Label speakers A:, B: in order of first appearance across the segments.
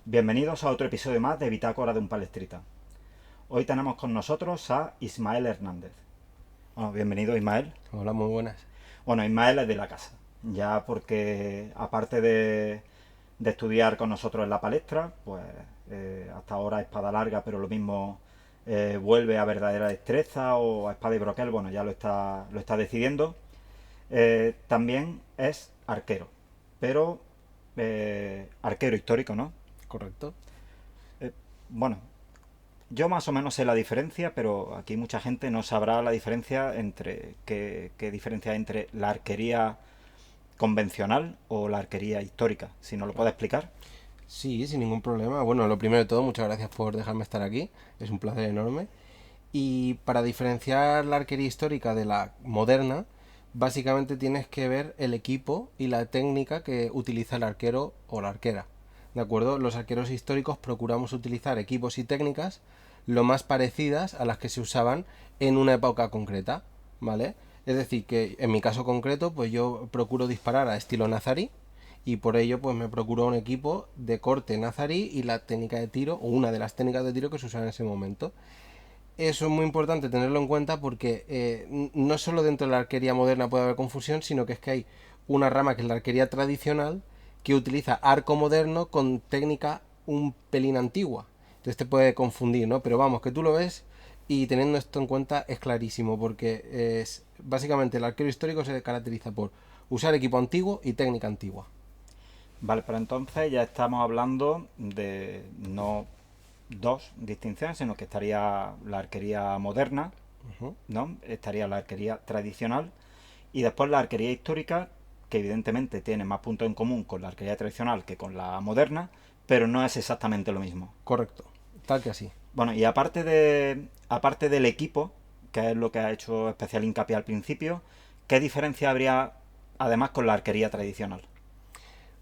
A: Bienvenidos a otro episodio más de Bitácora de un Palestrita. Hoy tenemos con nosotros a Ismael Hernández. Bueno, bienvenido Ismael.
B: Hola, muy buenas.
A: Bueno, Ismael es de la casa, ya porque aparte de estudiar con nosotros en la palestra, pues hasta ahora espada larga, pero lo mismo vuelve a verdadera destreza o a espada y broquel, bueno, ya lo está decidiendo. También es arquero, pero arquero histórico, ¿no?
B: ¿Correcto?
A: Eh, bueno, yo más o menos sé la diferencia, pero aquí mucha gente no sabrá la diferencia entre qué diferencia hay entre la arquería convencional o la arquería histórica. Si nos lo puede
B: Claro.
A: explicar.
B: Sí, sin ningún problema. Bueno, lo primero de todo, muchas gracias por dejarme estar aquí. Es un placer enorme. Y para diferenciar la arquería histórica de la moderna, básicamente tienes que ver el equipo y la técnica que utiliza el arquero o la arquera. ¿De acuerdo? Los arqueros históricos procuramos utilizar equipos y técnicas lo más parecidas a las que se usaban en una época concreta, ¿vale? Es decir, que en mi caso concreto, pues yo procuro disparar a estilo nazarí y por ello pues me procuro un equipo de corte nazarí y la técnica de tiro o una de las técnicas de tiro que se usan en ese momento. Eso es muy importante tenerlo en cuenta porque no solo dentro de la arquería moderna puede haber confusión, sino que es que hay una rama que es la arquería tradicional que utiliza arco moderno con técnica un pelín antigua. Entonces te puede confundir, ¿no? Pero vamos, que tú lo ves y teniendo esto en cuenta es clarísimo porque es básicamente el arquero histórico se caracteriza por usar equipo antiguo y técnica antigua.
A: Vale, pero entonces ya estamos hablando de no dos distinciones, sino que estaría la arquería moderna,
B: Ujú.
A: ¿no? Estaría la arquería tradicional y después la arquería histórica, que evidentemente tiene más puntos en común con la arquería tradicional que con la moderna, pero no es exactamente lo mismo.
B: Correcto, tal que así.
A: Bueno, y aparte del equipo, que es lo que ha hecho especial hincapié al principio, ¿qué diferencia habría además con la arquería tradicional?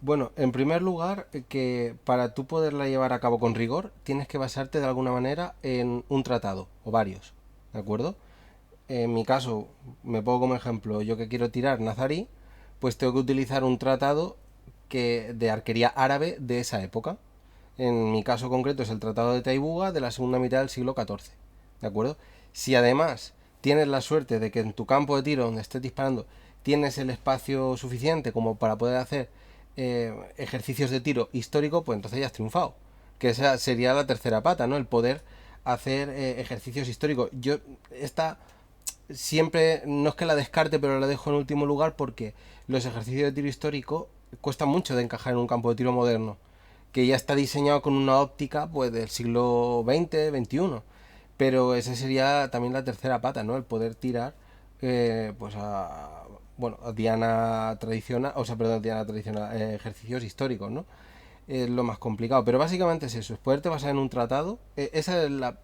B: Bueno, en primer lugar, que para tú poderla llevar a cabo con rigor, tienes que basarte de alguna manera en un tratado o varios, ¿de acuerdo? En mi caso, me pongo como ejemplo, yo que quiero tirar nazarí, pues tengo que utilizar un tratado que de arquería árabe de esa época. En mi caso concreto es el Tratado de Taibuga de la segunda mitad del siglo XIV, ¿de acuerdo? Si además tienes la suerte de que en tu campo de tiro donde estés disparando tienes el espacio suficiente como para poder hacer ejercicios de tiro histórico, pues entonces ya has triunfado. Que esa sería la tercera pata, ¿no? El poder hacer ejercicios históricos. Yo esta siempre, no es que la descarte, pero la dejo en último lugar porque los ejercicios de tiro histórico cuestan mucho de encajar en un campo de tiro moderno, que ya está diseñado con una óptica pues del siglo XX, XXI. Pero esa sería también la tercera pata, ¿no? El poder tirar pues a bueno, a Diana tradicional, o sea, perdón, Diana tradicional, ejercicios históricos, ¿no? Es lo más complicado. Pero básicamente es eso, es poderte basar en un tratado. Esa es la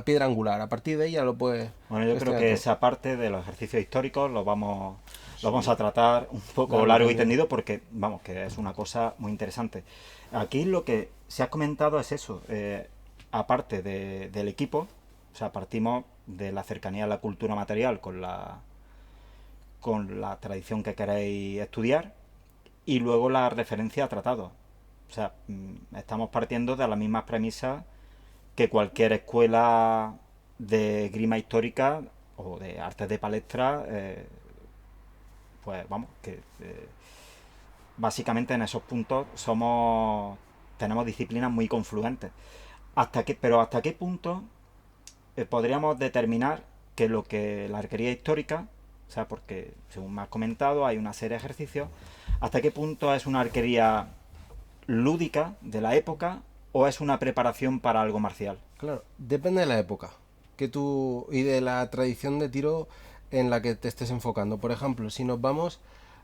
B: piedra angular. A partir de ella lo puedes
A: Bueno, yo creo
B: gestionar
A: que
B: todo.
A: esa parte de los ejercicios históricos lo vamos
B: Sí,
A: a tratar un poco
B: largo y
A: largo y
B: tendido.
A: tendido porque, vamos, que es una cosa muy interesante. Aquí lo que se ha comentado es eso, aparte del equipo, o sea, partimos de la cercanía a la cultura material con la tradición que queréis estudiar y luego la referencia a tratados. O sea, estamos partiendo de las mismas premisas que cualquier escuela de grima histórica o de artes de palestra, pues vamos, que básicamente en esos puntos tenemos disciplinas muy confluentes. Pero hasta qué punto podríamos determinar que lo que la arquería histórica, o sea, porque según me has comentado hay una serie de ejercicios, hasta qué punto es una arquería lúdica de la época o es una preparación para algo marcial.
B: Claro, depende de la época que tú y de la tradición de tiro en la que te estés enfocando. Por ejemplo, si nos vamos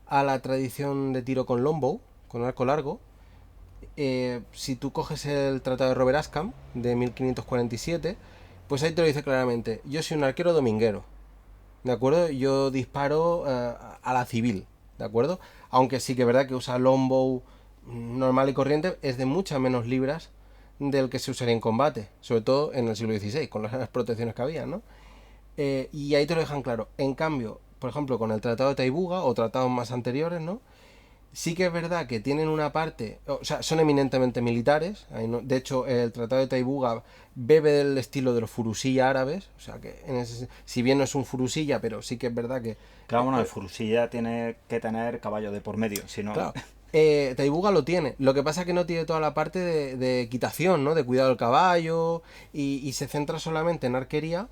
B: a la tradición de tiro con longbow, con arco largo, si tú coges el Tratado de Robert Askham de 1547, pues ahí te lo dice claramente. Yo soy un arquero dominguero, ¿de acuerdo? Yo disparo a la civil, ¿de acuerdo? Aunque sí que es verdad que usa longbow normal y corriente, es de muchas menos libras del que se usaría en combate, sobre todo en el siglo XVI, con las protecciones que había, ¿no? Y ahí te lo dejan claro. En cambio, por ejemplo, con el Tratado de Taibuga o tratados más anteriores, ¿no? Sí que es verdad que tienen una parte, o sea, son eminentemente militares. De hecho, el Tratado de Taibuga bebe del estilo de los furusilla árabes. O sea, que si bien no es un furusilla, pero sí que es verdad que...
A: Claro,
B: eh,
A: bueno, el
B: eh,
A: Furusilla tiene que tener caballo de por medio, si no...
B: claro, Taibuga lo tiene. Lo que pasa es que no tiene toda la parte de equitación, ¿no? De cuidado del caballo y se centra solamente en arquería,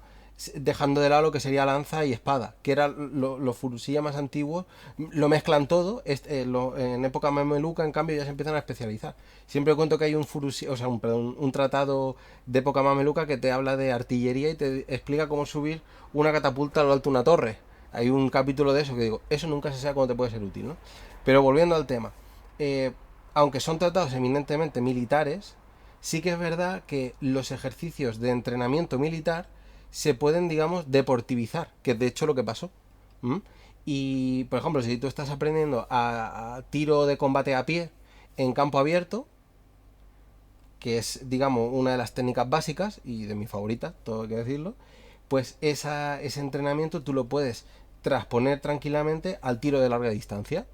B: dejando de lado lo que sería lanza y espada, que eran los furusilla más antiguos. Lo mezclan todo. En época mameluca, en cambio, ya se empiezan a especializar. Siempre cuento que hay un furusilla, o sea, perdón, un tratado de época mameluca que te habla de artillería y te explica cómo subir una catapulta a lo alto de una torre. Hay un capítulo de eso que digo, eso nunca se sabe cuándo te puede ser útil, ¿no? Pero volviendo al tema, eh, aunque son tratados eminentemente militares, sí que es verdad que los ejercicios de entrenamiento militar se pueden, digamos, deportivizar, que es de hecho lo que pasó. ¿Mm? Y, por ejemplo, si tú estás aprendiendo a tiro de combate a pie en campo abierto, que es, digamos, una de las técnicas básicas y de mis favoritas, todo hay que decirlo, pues ese entrenamiento tú lo puedes transponer tranquilamente al tiro de larga distancia.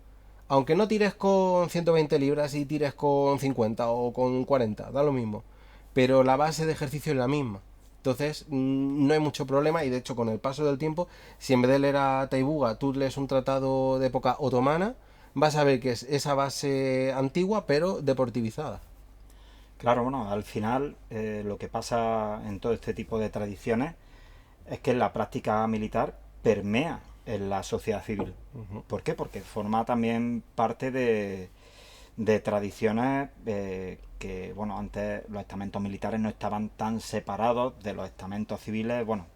B: Aunque no tires con 120 libras y tires con 50 o con 40, da lo mismo. Pero la base de ejercicio es la misma. Entonces, no hay mucho problema y de hecho con el paso del tiempo, si en vez de leer a Taibuga tú lees un tratado de época otomana, vas a ver que es esa base antigua pero deportivizada.
A: Claro, bueno, al final lo que pasa en todo este tipo de tradiciones es que la práctica militar permea en la sociedad civil. ¿Por qué? Porque forma también parte de tradiciones que, bueno, antes los estamentos militares no estaban tan separados de los estamentos civiles, bueno,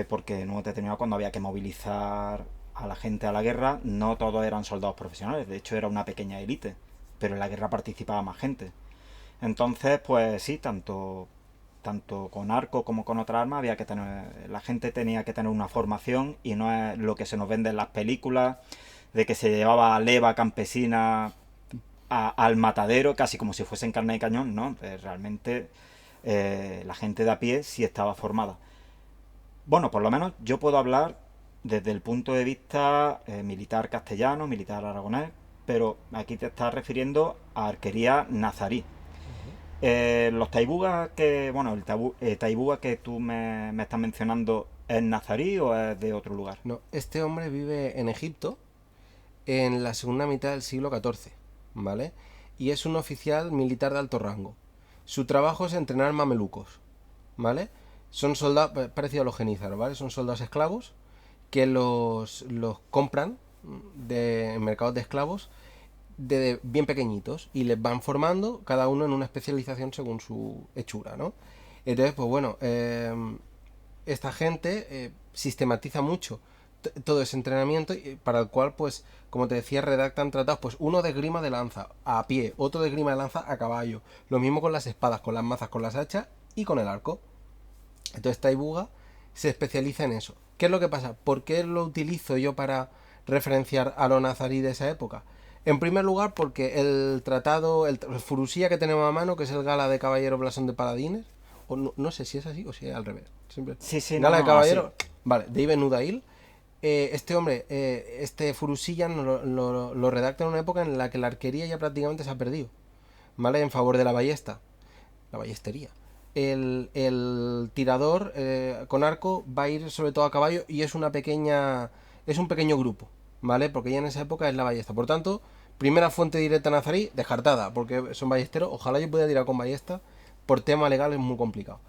A: porque en un determinado cuando había que movilizar a la gente a la guerra, no todos eran soldados profesionales, de hecho era una pequeña élite, pero en la guerra participaba más gente. Entonces, pues sí, tanto con arco como con otra arma había que tener, la gente tenía que tener una formación y no es lo que se nos vende en las películas de que se llevaba leva campesina al matadero casi como si fuesen carne de cañón, no, realmente la gente de a pie sí estaba formada. Bueno, por lo menos yo puedo hablar desde el punto de vista militar castellano, militar aragonés, pero aquí te estás refiriendo a arquería nazarí. Los taibugas que, bueno, taibuga que tú me estás mencionando, ¿es nazarí o es de otro lugar?
B: No, este hombre vive en Egipto en la segunda mitad del siglo XIV, ¿vale? Y es un oficial militar de alto rango. Su trabajo es entrenar mamelucos, ¿vale? Son soldados, parecido a los genízaros, ¿vale? Son soldados esclavos que los compran en mercados de esclavos de bien pequeñitos y les van formando cada uno en una especialización según su hechura, ¿no? Entonces, pues bueno, esta gente sistematiza mucho todo ese entrenamiento para el cual, pues, como te decía, redactan tratados, pues uno de esgrima de lanza a pie, otro de esgrima de lanza a caballo, lo mismo con las espadas, con las mazas, con las hachas y con el arco. Entonces Taibuga se especializa en eso. ¿Qué es lo que pasa? ¿Por qué lo utilizo yo para referenciar a lo nazarí de esa época? En primer lugar, porque el tratado, el Furusía que tenemos a mano, que es el Gala de Caballero Blasón de Paladines, o no sé si es así o si es al revés. Siempre.
A: Sí, sí, no,
B: Gala de
A: no, así.
B: Caballero, vale, de Ibn Udail. Este hombre, este Furusilla lo redacta en una época en la que la arquería ya prácticamente se ha perdido, ¿vale? En favor de la ballesta, la ballestería. El tirador con arco va a ir sobre todo a caballo y es un pequeño grupo, ¿vale? Porque ya en esa época es la ballesta. Por tanto, primera fuente directa nazarí, descartada, porque son ballesteros. Ojalá yo pudiera tirar con ballesta, por tema legal es muy complicado.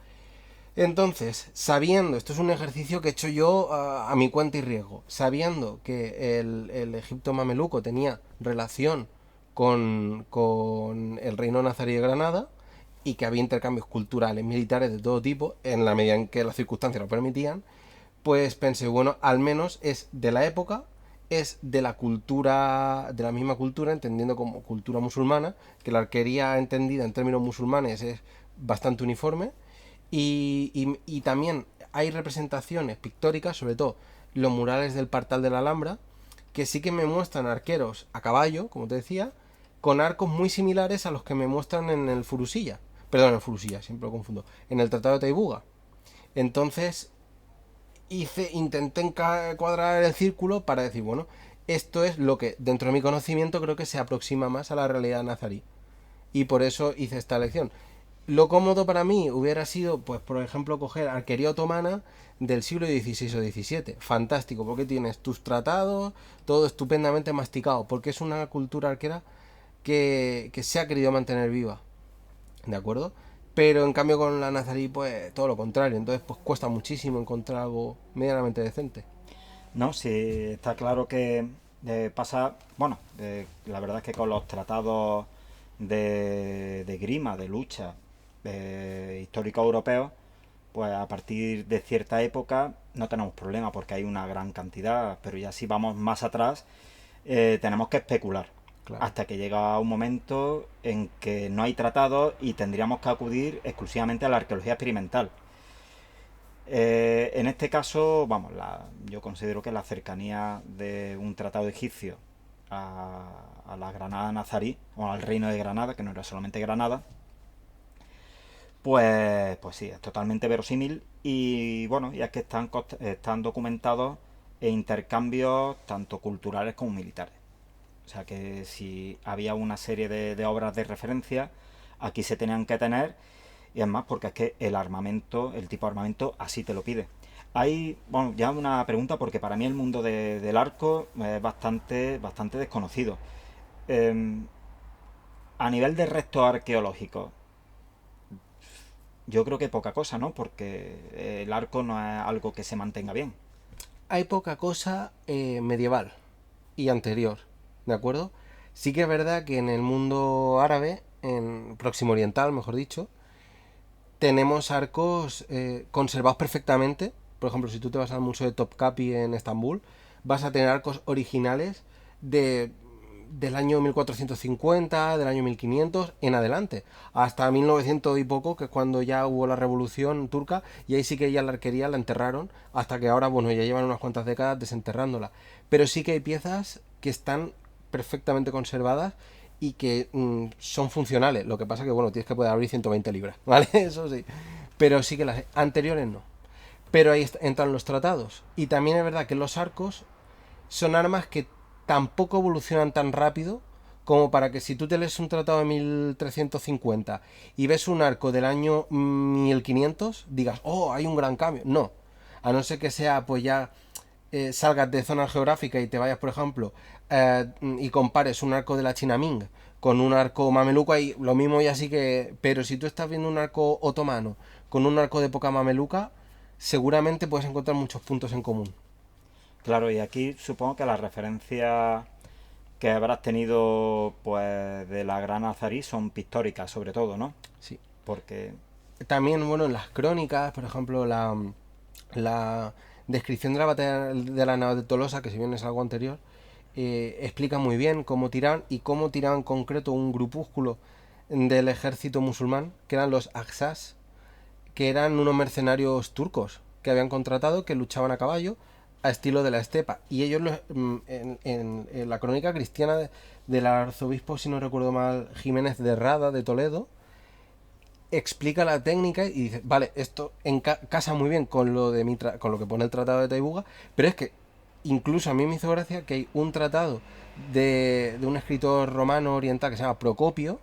B: Entonces, sabiendo, esto es un ejercicio que he hecho yo a mi cuenta y riesgo, sabiendo que el Egipto mameluco tenía relación con el reino nazarí de Granada y que había intercambios culturales, militares de todo tipo, en la medida en que las circunstancias lo permitían, pues pensé, bueno, al menos es de la época, es de la cultura, de la misma cultura, entendiendo como cultura musulmana, que la arquería entendida en términos musulmanes es bastante uniforme, y también hay representaciones pictóricas, sobre todo los murales del Partal de la Alhambra, que sí que me muestran arqueros a caballo, como te decía, con arcos muy similares a los que me muestran en el Furusilla. Perdón, en el Furusilla, siempre lo confundo. En el Tratado de Taibuga. Entonces, intenté cuadrar el círculo para decir, bueno, esto es lo que, dentro de mi conocimiento, creo que se aproxima más a la realidad nazarí. Y por eso hice esta elección. Lo cómodo para mí hubiera sido, pues, por ejemplo, coger arquería otomana del siglo XVI o XVII. Fantástico, porque tienes tus tratados, todo estupendamente masticado, porque es una cultura arquera que se ha querido mantener viva. ¿De acuerdo? Pero en cambio con la nazarí, pues, todo lo contrario. Entonces, pues, cuesta muchísimo encontrar algo medianamente decente.
A: No, sí, está claro que pasa, bueno, la verdad es que con los tratados de grima, de lucha históricos europeos, pues a partir de cierta época no tenemos problema porque hay una gran cantidad, pero ya si vamos más atrás tenemos que especular
B: Claro.
A: hasta que llega un momento en que no hay tratados y tendríamos que acudir exclusivamente a la arqueología experimental. En este caso, vamos, yo considero que la cercanía de un tratado egipcio a la Granada nazarí, o al reino de Granada, que no era solamente Granada, pues sí, es totalmente verosímil y bueno, ya que están documentados intercambios tanto culturales como militares. O sea que si había una serie de obras de referencia, aquí se tenían que tener y es más porque es que el armamento, el tipo de armamento así te lo pide. Hay, bueno, ya una pregunta porque para mí el mundo del arco es bastante desconocido. Eh, a nivel de restos arqueológicos, yo creo que poca cosa, ¿no? Porque el arco no es algo que se mantenga bien.
B: Hay poca cosa medieval y anterior, ¿de acuerdo? Sí que es verdad que en el mundo árabe, en Próximo Oriental, mejor dicho, tenemos arcos conservados perfectamente. Por ejemplo, si tú te vas al Museo de Topkapi en Estambul, vas a tener arcos originales de, del año 1450, del año 1500 en adelante, hasta 1900 y poco, que es cuando ya hubo la revolución turca, y ahí sí que ya la arquería la enterraron, hasta que ahora, bueno, ya llevan unas cuantas décadas desenterrándola. Pero sí que hay piezas que están perfectamente conservadas y que son funcionales. Lo que pasa que, bueno, tienes que poder abrir 120 libras, ¿vale? Eso sí. Pero sí que las anteriores no. Pero ahí entran los tratados. Y también es verdad que los arcos son armas que tampoco evolucionan tan rápido como para que si tú te lees un tratado de 1350 y ves un arco del año 1500, digas, oh, hay un gran cambio. No. A no ser que sea, pues ya salgas de zona geográfica y te vayas, por ejemplo, y compares un arco de la China Ming con un arco mameluco, ahí lo mismo ya sí que... Pero si tú estás viendo un arco otomano con un arco de época mameluca, seguramente puedes encontrar muchos puntos en común.
A: Claro, y aquí supongo que las referencias que habrás tenido pues de la Gran Azarí son pictóricas sobre todo, ¿no?
B: Sí.
A: Porque,
B: También, bueno, en las crónicas, por ejemplo, la descripción de la batalla de la nave de Tolosa, que si bien es algo anterior, explica muy bien cómo tiraban y cómo tiraban en concreto un grupúsculo del ejército musulmán, que eran los Aksas, que eran unos mercenarios turcos que habían contratado que luchaban a caballo a estilo de la estepa. Y ellos, en la crónica cristiana del arzobispo, si no recuerdo mal, Jiménez de Rada de Toledo, explica la técnica y dice, vale, esto casa muy bien con lo de con lo que pone el tratado de Taibuga, pero es que incluso a mí me hizo gracia que hay un tratado de un escritor romano oriental que se llama Procopio,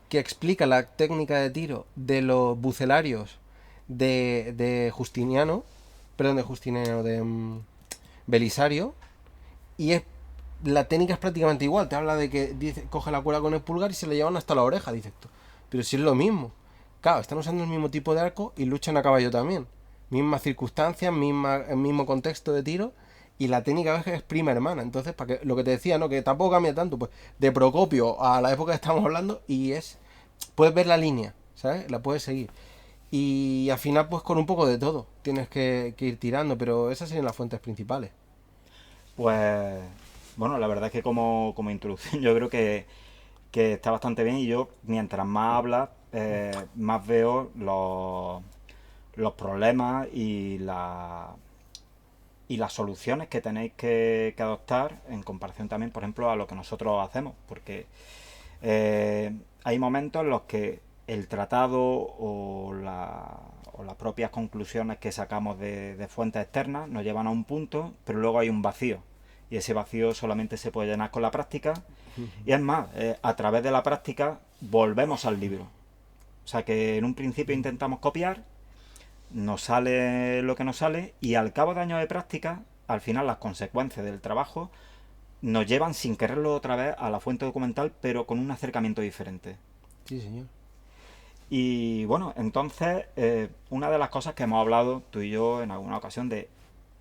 B: que explica la técnica de tiro de los bucelarios de Justiniano, perdón, de Justiniano, de Belisario, y es la técnica es prácticamente igual. Te habla de que dice, coge la cuerda con el pulgar y se le llevan hasta la oreja, dice esto. Pero si es lo mismo. Claro, están usando el mismo tipo de arco y luchan a caballo también. Mismas circunstancias, el mismo contexto de tiro. Y la técnica es prima hermana. Entonces, para que lo que te decía, ¿no? Que tampoco cambia tanto, pues, de Procopio a la época que estamos hablando, y es. Puedes ver la línea, ¿sabes? La puedes seguir. Y al final, pues con un poco de todo. Tienes que ir tirando, pero esas serían las fuentes principales.
A: pues, bueno, la verdad es que como introducción yo creo que está bastante bien y yo, mientras más hablas, más veo los problemas y las soluciones que tenéis que adoptar en comparación también, por ejemplo, a lo que nosotros hacemos. Porque hay momentos en los que el tratado o las propias conclusiones que sacamos de fuentes externas nos llevan a un punto, pero luego hay un vacío. y ese vacío solamente se puede llenar con la práctica. Y es más, a través de la práctica volvemos al libro. O sea que en un principio intentamos copiar, nos sale lo que nos sale, y al cabo de años de práctica, al final las consecuencias del trabajo nos llevan sin quererlo otra vez a la fuente documental, pero con un acercamiento diferente.
B: Sí, señor.
A: Y bueno, entonces, una de las cosas que hemos hablado tú y yo en alguna ocasión de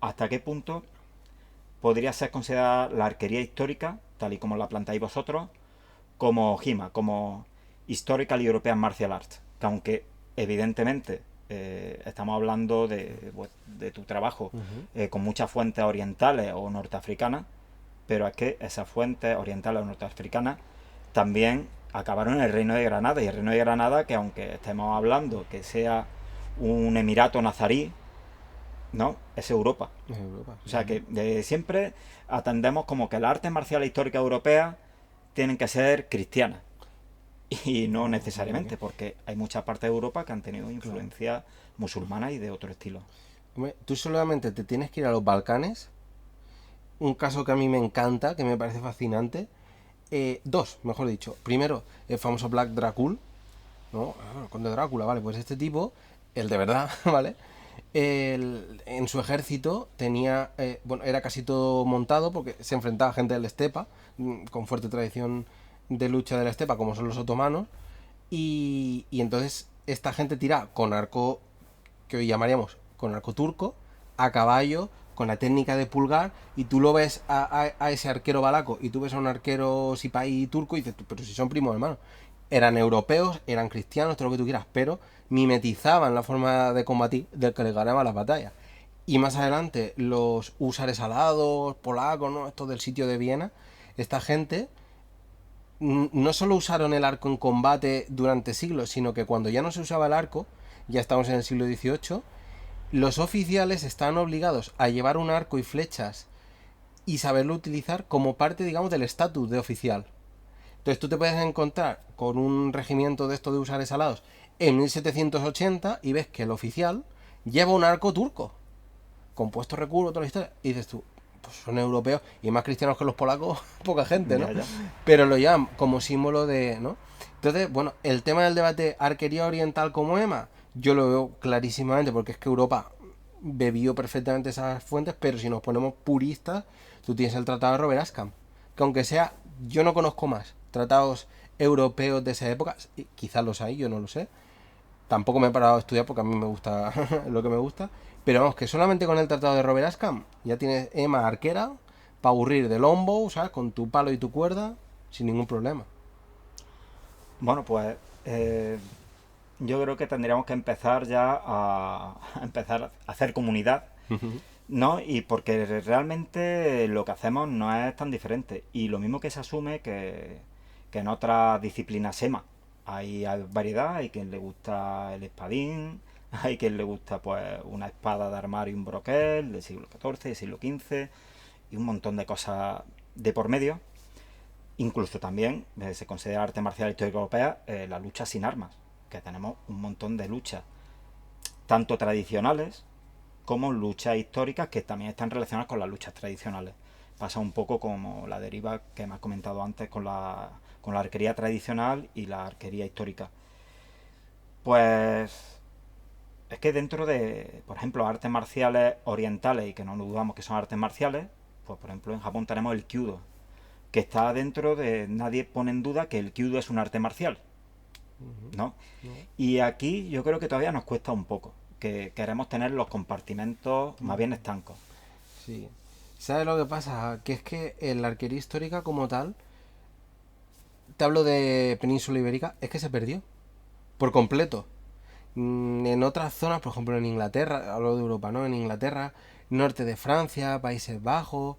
A: hasta qué punto podría ser considerada la arquería histórica, tal y como la planteáis vosotros, como HIMA, como Historical European Martial Arts. Que aunque evidentemente estamos hablando de tu trabajo con muchas fuentes orientales o norteafricanas, pero es que esas fuentes orientales o norteafricanas también acabaron en el Reino de Granada. Y el Reino de Granada, que aunque estemos hablando que sea un emirato nazarí, no, es Europa.
B: Es Europa.
A: O sea que siempre atendemos como que las artes marciales históricas europeas tienen que ser cristianas. Y no necesariamente, porque hay muchas partes de Europa que han tenido influencia musulmana y de otro estilo.
B: Hombre, tú solamente te tienes que ir a los Balcanes. Un caso que a mí me encanta, que me parece fascinante. Dos, mejor dicho. Primero, el famoso Black Dracul, ¿no? El conde Drácula, ¿vale? Pues este tipo, el de verdad, ¿vale? En su ejército tenía, bueno, era casi todo montado porque se enfrentaba a gente de la estepa, con fuerte tradición de lucha de la estepa, como son los otomanos, y entonces esta gente tira con arco, que hoy llamaríamos con arco turco, a caballo, con la técnica de pulgar, y tú lo ves a ese arquero balaco, y tú ves a un arquero sipaí turco, y dices, pero si son primos hermanos. Eran europeos, eran cristianos, todo lo que tú quieras, pero mimetizaban la forma de combatir del que les ganaba las batallas. Y más adelante, los húsares alados, polacos, ¿no? Estos del sitio de Viena, esta gente no solo usaron el arco en combate durante siglos, sino que cuando ya no se usaba el arco, ya estamos en el siglo XVIII, los oficiales estaban obligados a llevar un arco y flechas y saberlo utilizar como parte, digamos, del estatus de oficial. Entonces tú te puedes encontrar con un regimiento de estos de húsares alados en 1780 y ves que el oficial lleva un arco turco, compuesto recurvo, toda la historia, y dices tú, pues son europeos y más cristianos que los polacos, poca gente, ¿no?
A: Ya.
B: Pero lo llaman como símbolo de, ¿no? Entonces, bueno, el tema del debate arquería oriental como EMA, yo lo veo clarísimamente porque es que Europa bebió perfectamente esas fuentes, pero si nos ponemos puristas, tú tienes el Tratado de Robert Ascam, que aunque sea, yo no conozco más tratados europeos de esa época, quizás los hay, yo no lo sé, tampoco me he parado a estudiar porque a mí me gusta lo que me gusta, pero vamos, que solamente con el tratado de Robert Ascam ya tienes EMA arquera para aburrir de lombo, ¿sabes? Con tu palo y tu cuerda, sin ningún problema.
A: Bueno, pues yo creo que tendríamos que empezar ya a empezar a hacer comunidad, ¿no? Y porque realmente lo que hacemos no es tan diferente. Y lo mismo que se asume que en otras disciplinas SEMA. Hay variedad, hay quien le gusta el espadín, hay quien le gusta pues una espada de armario y un broquel del siglo XIV, del siglo XV y un montón de cosas de por medio. Incluso también se considera arte marcial histórica europea la lucha sin armas, que tenemos un montón de luchas, tanto tradicionales como luchas históricas que también están relacionadas con las luchas tradicionales. Pasa un poco como la deriva que me has comentado antes con la arquería tradicional y la arquería histórica. Pues es que dentro de, por ejemplo, artes marciales orientales, y que no dudamos que son artes marciales, pues por ejemplo en Japón tenemos el Kyudo, que está dentro de... Nadie pone en duda que el Kyudo es un arte marcial, ¿no? Y aquí yo creo que todavía nos cuesta un poco, que queremos tener los compartimentos más bien estancos.
B: Sí. ¿Sabes lo que pasa? Que es que la arquería histórica como tal, te hablo de Península Ibérica, es que se perdió por completo. En otras zonas, por ejemplo en Inglaterra, hablo de Europa, ¿no? En Inglaterra, norte de Francia, Países Bajos,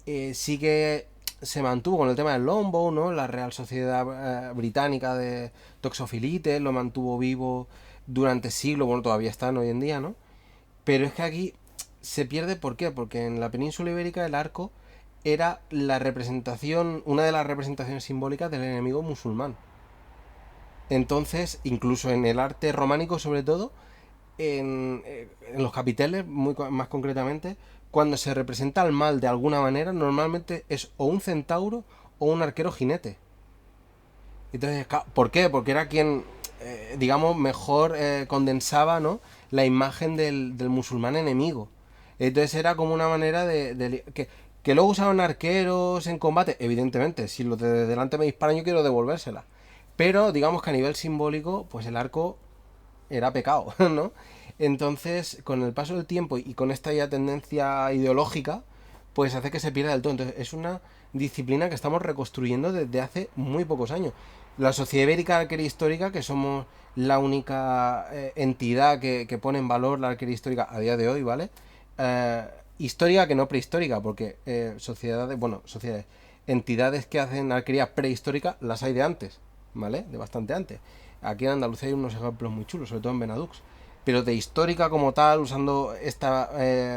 B: sí que se mantuvo con el tema del longbow, ¿no? La Real Sociedad Británica de Toxofilites lo mantuvo vivo durante siglos, bueno, todavía están hoy en día, ¿no? Pero es que aquí se pierde, ¿por qué? Porque en la península ibérica el arco era la representación, una de las representaciones simbólicas del enemigo musulmán. Entonces, incluso en el arte románico, sobre todo, en los capiteles, más concretamente, cuando se representa al mal de alguna manera, normalmente es o un centauro o un arquero jinete. Entonces, ¿por qué? Porque era quien, digamos, mejor condensaba, ¿no?, la imagen del musulmán enemigo. Entonces era como una manera que luego usaban arqueros en combate. Evidentemente, si los de delante me disparan, yo quiero devolvérsela. Pero digamos que a nivel simbólico, pues el arco era pecado, ¿no? Entonces, con el paso del tiempo y con esta ya tendencia ideológica, pues hace que se pierda del todo. Entonces, es una disciplina que estamos reconstruyendo desde hace muy pocos años. La Sociedad Ibérica de Arquería Histórica, que somos la única entidad que pone en valor la arquería histórica a día de hoy, ¿vale? Histórica que no prehistórica, porque sociedades, entidades que hacen arquería prehistórica las hay de antes, ¿vale? De bastante antes. Aquí en Andalucía hay unos ejemplos muy chulos, sobre todo en Benadux. Pero de histórica como tal, usando esta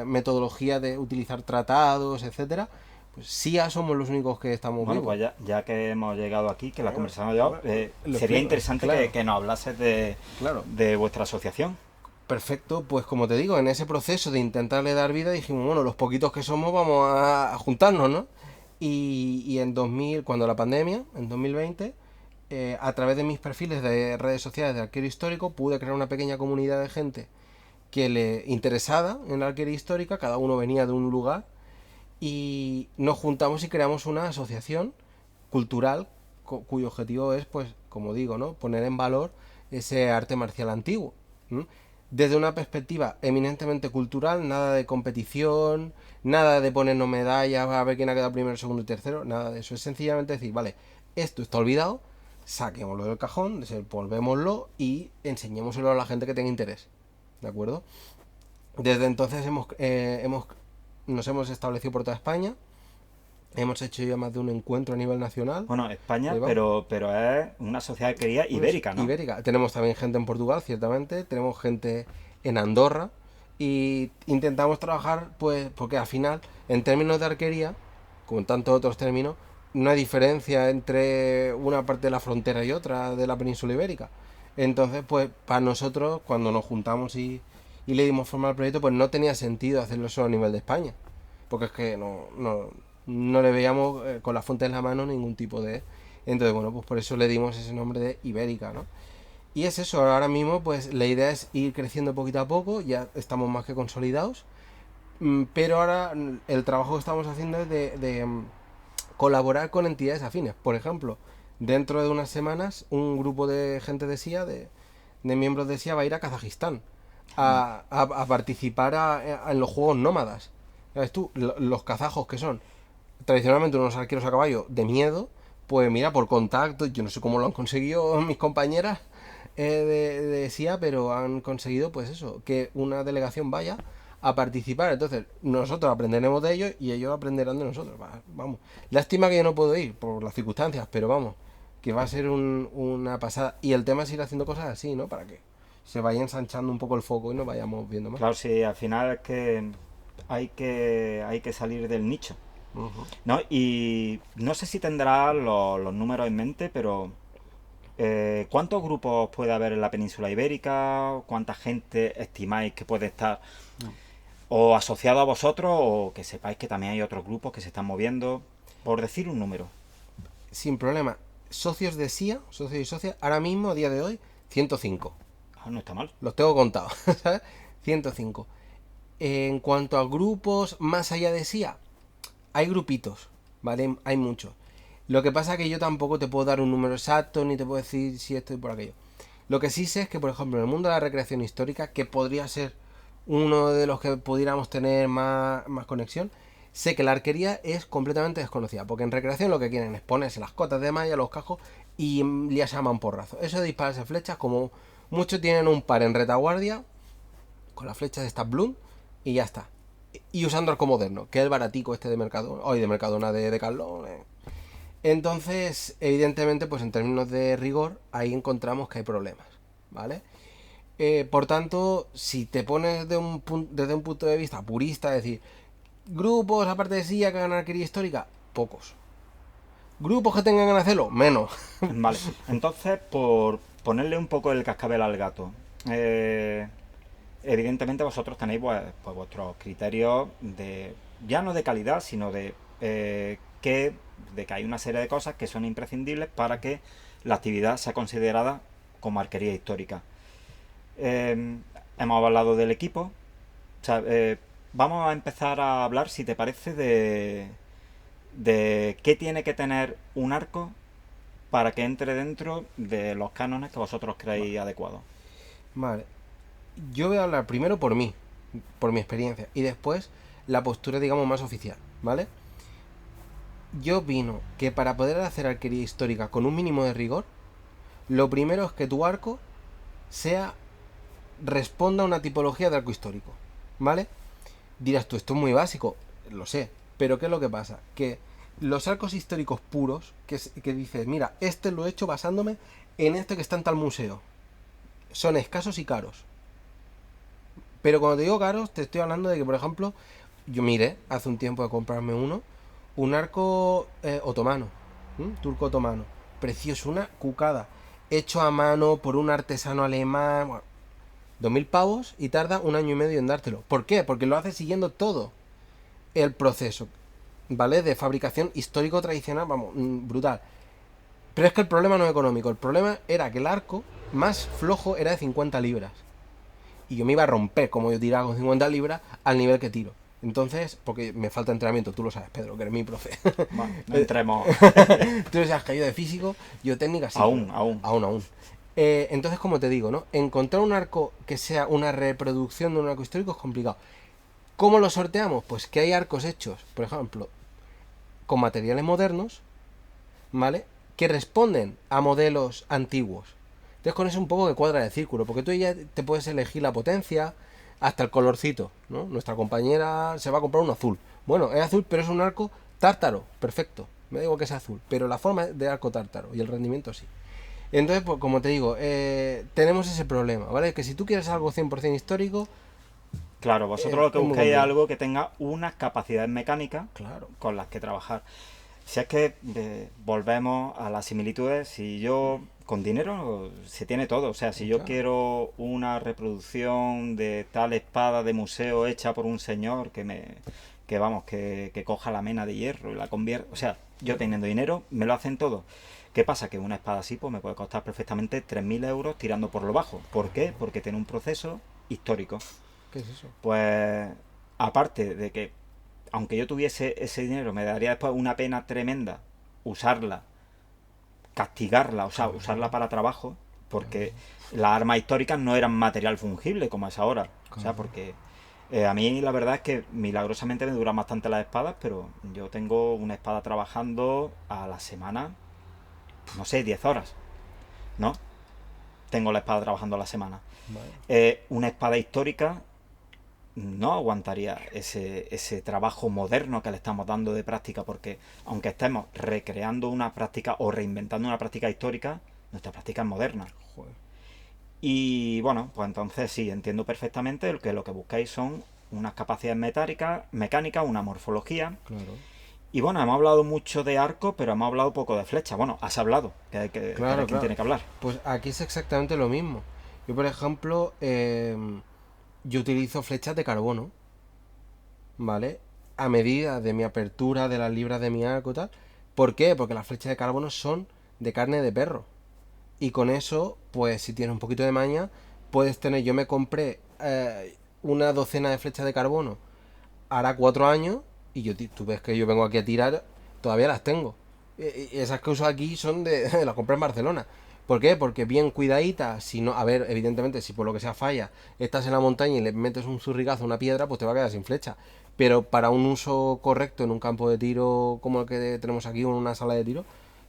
B: metodología de utilizar tratados, etcétera, pues sí somos los únicos que estamos
A: Bueno,
B: vivos.
A: pues ya que hemos llegado aquí, que la conversación ha llegado, sería interesante
B: claro,
A: que nos hablases
B: claro.
A: de vuestra asociación.
B: Perfecto, pues como te digo, en ese proceso de intentarle dar vida dijimos, bueno, los poquitos que somos vamos a juntarnos, ¿no? Y en 2000, cuando la pandemia, en 2020, a través de mis perfiles de redes sociales de arquero histórico, pude crear una pequeña comunidad de gente que le interesada en la arquería histórica, cada uno venía de un lugar, y nos juntamos y creamos una asociación cultural cuyo objetivo es, pues, como digo, ¿no?, poner en valor ese arte marcial antiguo. ¿M? Desde una perspectiva eminentemente cultural, nada de competición, nada de ponernos medallas a ver quién ha quedado primero, segundo y tercero, nada de eso. Es sencillamente decir, vale, esto está olvidado, saquémoslo del cajón, desempolvémoslo y enseñémoselo a la gente que tenga interés. ¿De acuerdo? Desde entonces nos hemos establecido por toda España. Hemos hecho ya más de un encuentro a nivel nacional.
A: Bueno, España,
B: Ahí vamos.
A: pero es una sociedad de cría ibérica, ¿no?
B: Ibérica. Tenemos también gente en Portugal, ciertamente. Tenemos gente en Andorra. Y intentamos trabajar, pues, porque al final, en términos de arquería, como en tantos otros términos, no hay diferencia entre una parte de la frontera y otra de la península ibérica. Entonces, pues, para nosotros, cuando nos juntamos y le dimos forma al proyecto, pues no tenía sentido hacerlo solo a nivel de España. Porque es que no le veíamos con la fuente en la mano ningún tipo de... Entonces, bueno, pues por eso le dimos ese nombre de Ibérica, ¿no? Y es eso, ahora mismo pues la idea es ir creciendo poquito a poco, ya estamos más que consolidados, pero ahora el trabajo que estamos haciendo es de colaborar con entidades afines. Por ejemplo, dentro de unas semanas un grupo de gente de SIA, de miembros de SIA, va a ir a Kazajistán a participar en los juegos nómadas. ¿Sabes tú? Los kazajos, que son tradicionalmente unos arqueros a caballo de miedo, pues mira, por contacto, yo no sé cómo lo han conseguido mis compañeras de SIA, pero han conseguido, pues eso, que una delegación vaya a participar. Entonces, nosotros aprenderemos de ellos y ellos aprenderán de nosotros. Vamos. Lástima que yo no puedo ir por las circunstancias, pero vamos, que va a ser una pasada. Y el tema es ir haciendo cosas así, ¿no? Para que se vaya ensanchando un poco el foco y nos vayamos viendo más.
A: Claro, sí, al final es que hay que salir del nicho. ¿No? Y no sé si tendrás los números en mente, pero ¿cuántos grupos puede haber en la península ibérica? ¿Cuánta gente estimáis que puede estar o asociado a vosotros o que sepáis que también hay otros grupos que se están moviendo? Por decir un número.
B: Sin problema. Socios de SIA, socios y socias, ahora mismo, a día de hoy, 105.
A: Ah, no está mal.
B: Los tengo contados, ¿sabes? 105. En cuanto a grupos más allá de SIA, hay grupitos, ¿vale? Hay muchos. Lo que pasa es que yo tampoco te puedo dar un número exacto ni te puedo decir si estoy por aquello. Lo que sí sé es que, por ejemplo, en el mundo de la recreación histórica, que podría ser uno de los que pudiéramos tener más conexión, sé que la arquería es completamente desconocida, porque en recreación lo que quieren es ponerse las cotas de malla, los cajos y ya se llaman porrazo. Eso de dispararse flechas, como muchos tienen un par en retaguardia con las flechas de estas Bloom y ya está. Y usando arco moderno, que es el baratico este de Mercadona, hoy de Mercadona de Carlón. Entonces, evidentemente, pues en términos de rigor, ahí encontramos que hay problemas, ¿vale? Por tanto, si te pones desde un punto de vista purista, es decir, grupos aparte de SIA que hagan arquería histórica, pocos. Grupos que tengan ganas de hacerlo, menos.
A: Vale, entonces por ponerle un poco el cascabel al gato, evidentemente vosotros tenéis pues vuestros criterios de, ya no de calidad, sino de que hay una serie de cosas que son imprescindibles para que la actividad sea considerada como arquería histórica. Hemos hablado del equipo. O sea, vamos a empezar a hablar, si te parece, de qué tiene que tener un arco para que entre dentro de los cánones que vosotros creéis adecuados.
B: Vale. Yo voy a hablar primero por mi experiencia, y después la postura, digamos, más oficial, ¿vale? Yo opino que para poder hacer arquería histórica con un mínimo de rigor, lo primero es que tu arco responda a una tipología de arco histórico, ¿vale? Dirás tú, esto es muy básico, lo sé, pero ¿qué es lo que pasa? Que los arcos históricos puros, que dices, mira, este lo he hecho basándome en este que está en tal museo, son escasos y caros. Pero cuando te digo caros, te estoy hablando de que, por ejemplo, yo miré hace un tiempo de comprarme un arco otomano, turco otomano, precioso, una cucada, hecho a mano por un artesano alemán, bueno, 2.000 pavos y tarda 1 año y medio en dártelo. ¿Por qué? Porque lo hace siguiendo todo el proceso, ¿vale? De fabricación histórico tradicional, vamos, brutal. Pero es que el problema no es económico, el problema era que el arco más flojo era de 50 libras. Y yo me iba a romper como yo tiraba con 50 libras al nivel que tiro. Entonces, porque me falta entrenamiento, tú lo sabes, Pedro, que eres mi profe.
A: Bueno, no entremos.
B: Tú no has caído de físico, yo técnica sí.
A: Aún, aún.
B: Aún. Entonces, como te digo, ¿no? Encontrar un arco que sea una reproducción de un arco histórico es complicado. ¿Cómo lo sorteamos? Pues que hay arcos hechos, por ejemplo, con materiales modernos, ¿vale? Que responden a modelos antiguos. Entonces con eso un poco que cuadra el círculo, porque tú ya te puedes elegir la potencia, hasta el colorcito, ¿no? Nuestra compañera se va a comprar un azul. Bueno, es azul, pero es un arco tártaro, perfecto. Me da igual que sea azul, pero la forma es de arco tártaro y el rendimiento sí. Entonces, pues como te digo, tenemos ese problema, ¿vale? Que si tú quieres algo 100% histórico...
A: Claro, vosotros lo que buscáis es algo que tenga unas capacidades mecánicas,
B: claro,
A: con las que trabajar. Si es que volvemos a las similitudes, si yo con dinero se tiene todo, o sea, si yo quiero una reproducción de tal espada de museo hecha por un señor que coja la mena de hierro y la convierta, o sea, yo teniendo dinero me lo hacen todo. ¿Qué pasa? Que una espada así pues me puede costar perfectamente 3.000 euros tirando por lo bajo. ¿Por qué? Porque tiene un proceso histórico.
B: ¿qué es eso?
A: Pues aparte de que aunque yo tuviese ese dinero, me daría después una pena tremenda usarla, castigarla, o sea, usarla para trabajo, porque las armas históricas no eran material fungible como es ahora. O sea, porque a mí la verdad es que milagrosamente me duran bastante las espadas, pero yo tengo una espada trabajando a la semana, no sé, 10 horas, ¿no? Tengo la espada trabajando a la semana.
B: Vale.
A: Una espada histórica no aguantaría ese trabajo moderno que le estamos dando de práctica, porque aunque estemos recreando una práctica o reinventando una práctica histórica, nuestra práctica es moderna.
B: Joder.
A: Y bueno, pues entonces sí, entiendo perfectamente que lo que buscáis son unas capacidades mecánicas, una morfología.
B: Claro.
A: Y bueno, hemos hablado mucho de arco, pero hemos hablado poco de flecha. Bueno, has hablado, que
B: Claro,
A: quien
B: claro.
A: tiene que hablar.
B: Pues aquí es exactamente lo mismo. Yo, por ejemplo, yo utilizo flechas de carbono, ¿vale? A medida de mi apertura de las libras de mi arco y tal. ¿Por qué? Porque las flechas de carbono son de carne de perro. Y con eso, pues si tienes un poquito de maña, puedes tener... Yo me compré una docena de flechas de carbono hará 4 años y tú ves que yo vengo aquí a tirar, todavía las tengo. Y esas que uso aquí son las compré en Barcelona. ¿Por qué? Porque bien cuidaditas, si no, a ver, evidentemente, si por lo que sea falla, estás en la montaña y le metes un zurrigazo a una piedra, pues te va a quedar sin flecha. Pero para un uso correcto en un campo de tiro como el que tenemos aquí, o en una sala de tiro,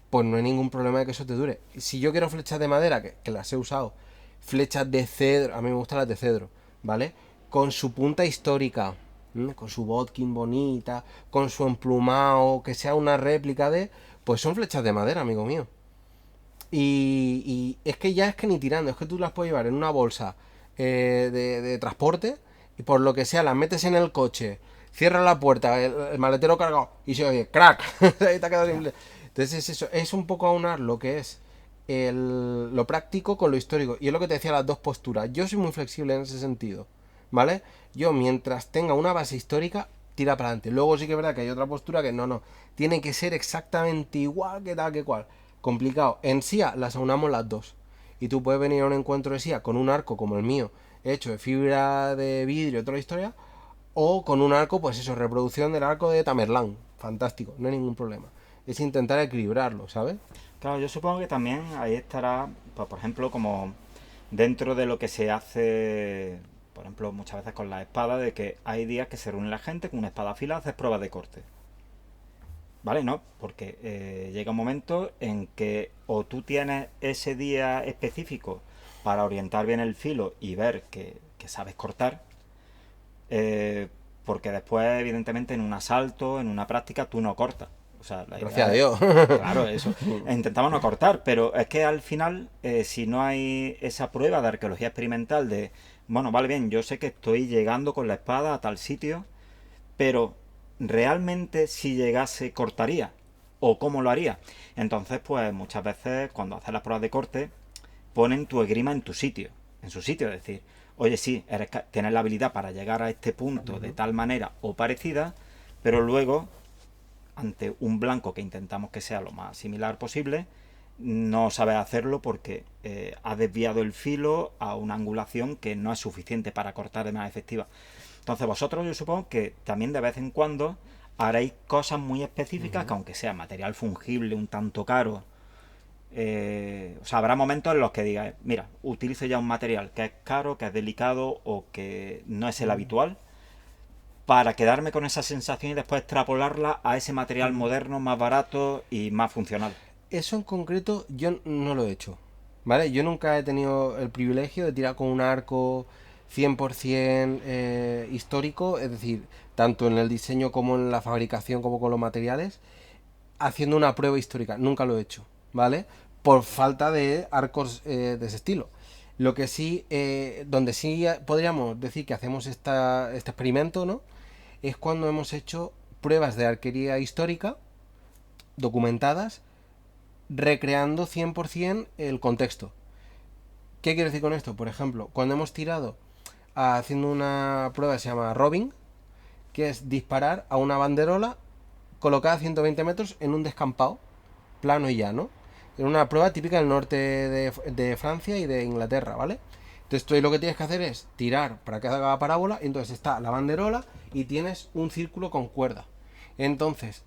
B: pues no hay ningún problema de que eso te dure. Si yo quiero flechas de madera, que las he usado, flechas de cedro, a mí me gustan las de cedro, ¿vale? Con su punta histórica, con su bodkin bonita, con su emplumado, que sea una réplica de... Pues son flechas de madera, amigo mío. Y es que ya es que ni tirando, es que tú las puedes llevar en una bolsa de transporte y por lo que sea las metes en el coche, cierras la puerta, el maletero cargado y se oye, crack. Ahí te ha quedado simple. Entonces es eso, es un poco aunar lo que es lo práctico con lo histórico. Y es lo que te decía, las dos posturas. Yo soy muy flexible en ese sentido. ¿vale? Yo, mientras tenga una base histórica, tira para adelante. Luego sí que es verdad que hay otra postura que no. Tiene que ser exactamente igual que tal que cual. Complicado. En SIA las aunamos las dos. Y tú puedes venir a un encuentro de SIA con un arco como el mío, hecho de fibra de vidrio y toda la historia, o con un arco, pues eso, reproducción del arco de Tamerlán. Fantástico, no hay ningún problema. Es intentar equilibrarlo, ¿sabes?
A: Claro, yo supongo que también ahí estará, pues, por ejemplo, como dentro de lo que se hace, por ejemplo, muchas veces con la espada, de que hay días que se reúne la gente con una espada afilada, haces pruebas de corte. ¿Vale? No, porque llega un momento en que o tú tienes ese día específico para orientar bien el filo y ver que sabes cortar, eh, porque después, evidentemente, en un asalto, en una práctica, tú no cortas. O sea, la
B: Gracias a
A: idea es,
B: Dios.
A: claro, eso. Intentamos no cortar, pero es que al final, si no hay esa prueba de arqueología experimental de, bueno, vale bien, yo sé que estoy llegando con la espada a tal sitio, pero realmente si llegase cortaría o cómo lo haría. Entonces, pues muchas veces cuando haces las pruebas de corte ponen tu esgrima en tu sitio, en su sitio, es decir, oye sí, tienes la habilidad para llegar a este punto de tal manera o parecida, pero luego ante un blanco que intentamos que sea lo más similar posible, no sabes hacerlo porque ha desviado el filo a una angulación que no es suficiente para cortar de manera efectiva. Entonces vosotros yo supongo que también de vez en cuando haréis cosas muy específicas que aunque sea material fungible, un tanto caro, o sea, habrá momentos en los que digáis, mira, utilizo ya un material que es caro, que es delicado o que no es el habitual, para quedarme con esa sensación y después extrapolarla a ese material moderno, más barato y más funcional.
B: Eso en concreto yo no lo he hecho, ¿vale? Yo nunca he tenido el privilegio de tirar con un arco 100% histórico, es decir, tanto en el diseño como en la fabricación como con los materiales, haciendo una prueba histórica. Nunca lo he hecho, ¿vale? Por falta de arcos de ese estilo. Lo que sí, donde sí podríamos decir que hacemos este experimento, ¿no? Es cuando hemos hecho pruebas de arquería histórica documentadas recreando 100% el contexto. ¿Qué quiero decir con esto? Por ejemplo, cuando hemos tirado haciendo una prueba que se llama Robin, que es disparar a una banderola colocada a 120 metros en un descampado, plano y llano. Es una prueba típica del norte de Francia y de Inglaterra, ¿vale? Entonces tú lo que tienes que hacer es tirar para que haga parábola, y entonces está la banderola y tienes un círculo con cuerda. Entonces,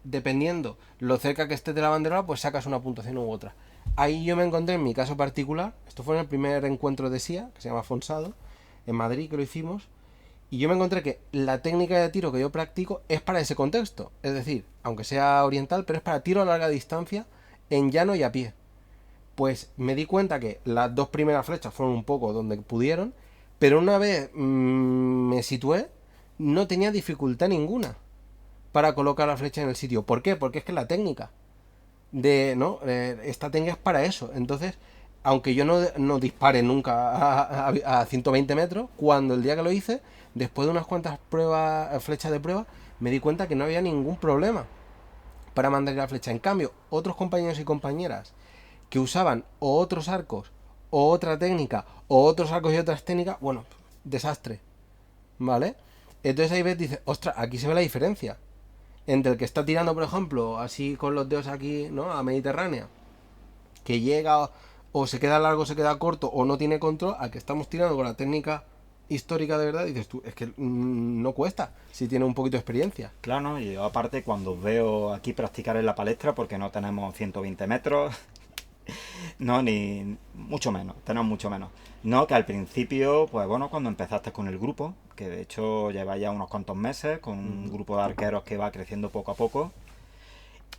B: dependiendo lo cerca que estés de la banderola, pues sacas una puntuación u otra. Ahí yo me encontré en mi caso particular, esto fue en el primer encuentro de SIA, que se llama Fonsado, en Madrid, que lo hicimos, y yo me encontré que la técnica de tiro que yo practico es para ese contexto. Es decir, aunque sea oriental, pero es para tiro a larga distancia, en llano y a pie. Pues me di cuenta que las dos primeras flechas fueron un poco donde pudieron, pero una vez me situé, no tenía dificultad ninguna para colocar la flecha en el sitio. ¿Por qué? Porque es que la técnica de, ¿no? Esta técnica es para eso. Entonces, aunque yo no dispare nunca a 120 metros, cuando el día que lo hice, después de unas cuantas pruebas, flechas de prueba, me di cuenta que no había ningún problema para mandar la flecha. En cambio, otros compañeros y compañeras que usaban o otros arcos, o otra técnica, o otros arcos y otras técnicas, bueno, desastre, ¿vale? Entonces ahí ves, dices, ostras, aquí se ve la diferencia entre el que está tirando, por ejemplo, así con los dedos aquí, ¿no? A Mediterránea, que llega o se queda largo, se queda corto, o no tiene control, al que estamos tirando con la técnica histórica de verdad, dices tú, es que no cuesta si tiene un poquito de experiencia.
A: Claro, ¿no? Y yo aparte cuando os veo aquí practicar en la palestra, porque no tenemos 120 metros, no, ni mucho menos, tenemos mucho menos. No, que al principio, pues bueno, cuando empezaste con el grupo, que de hecho lleva ya unos cuantos meses, con un grupo de arqueros que va creciendo poco a poco,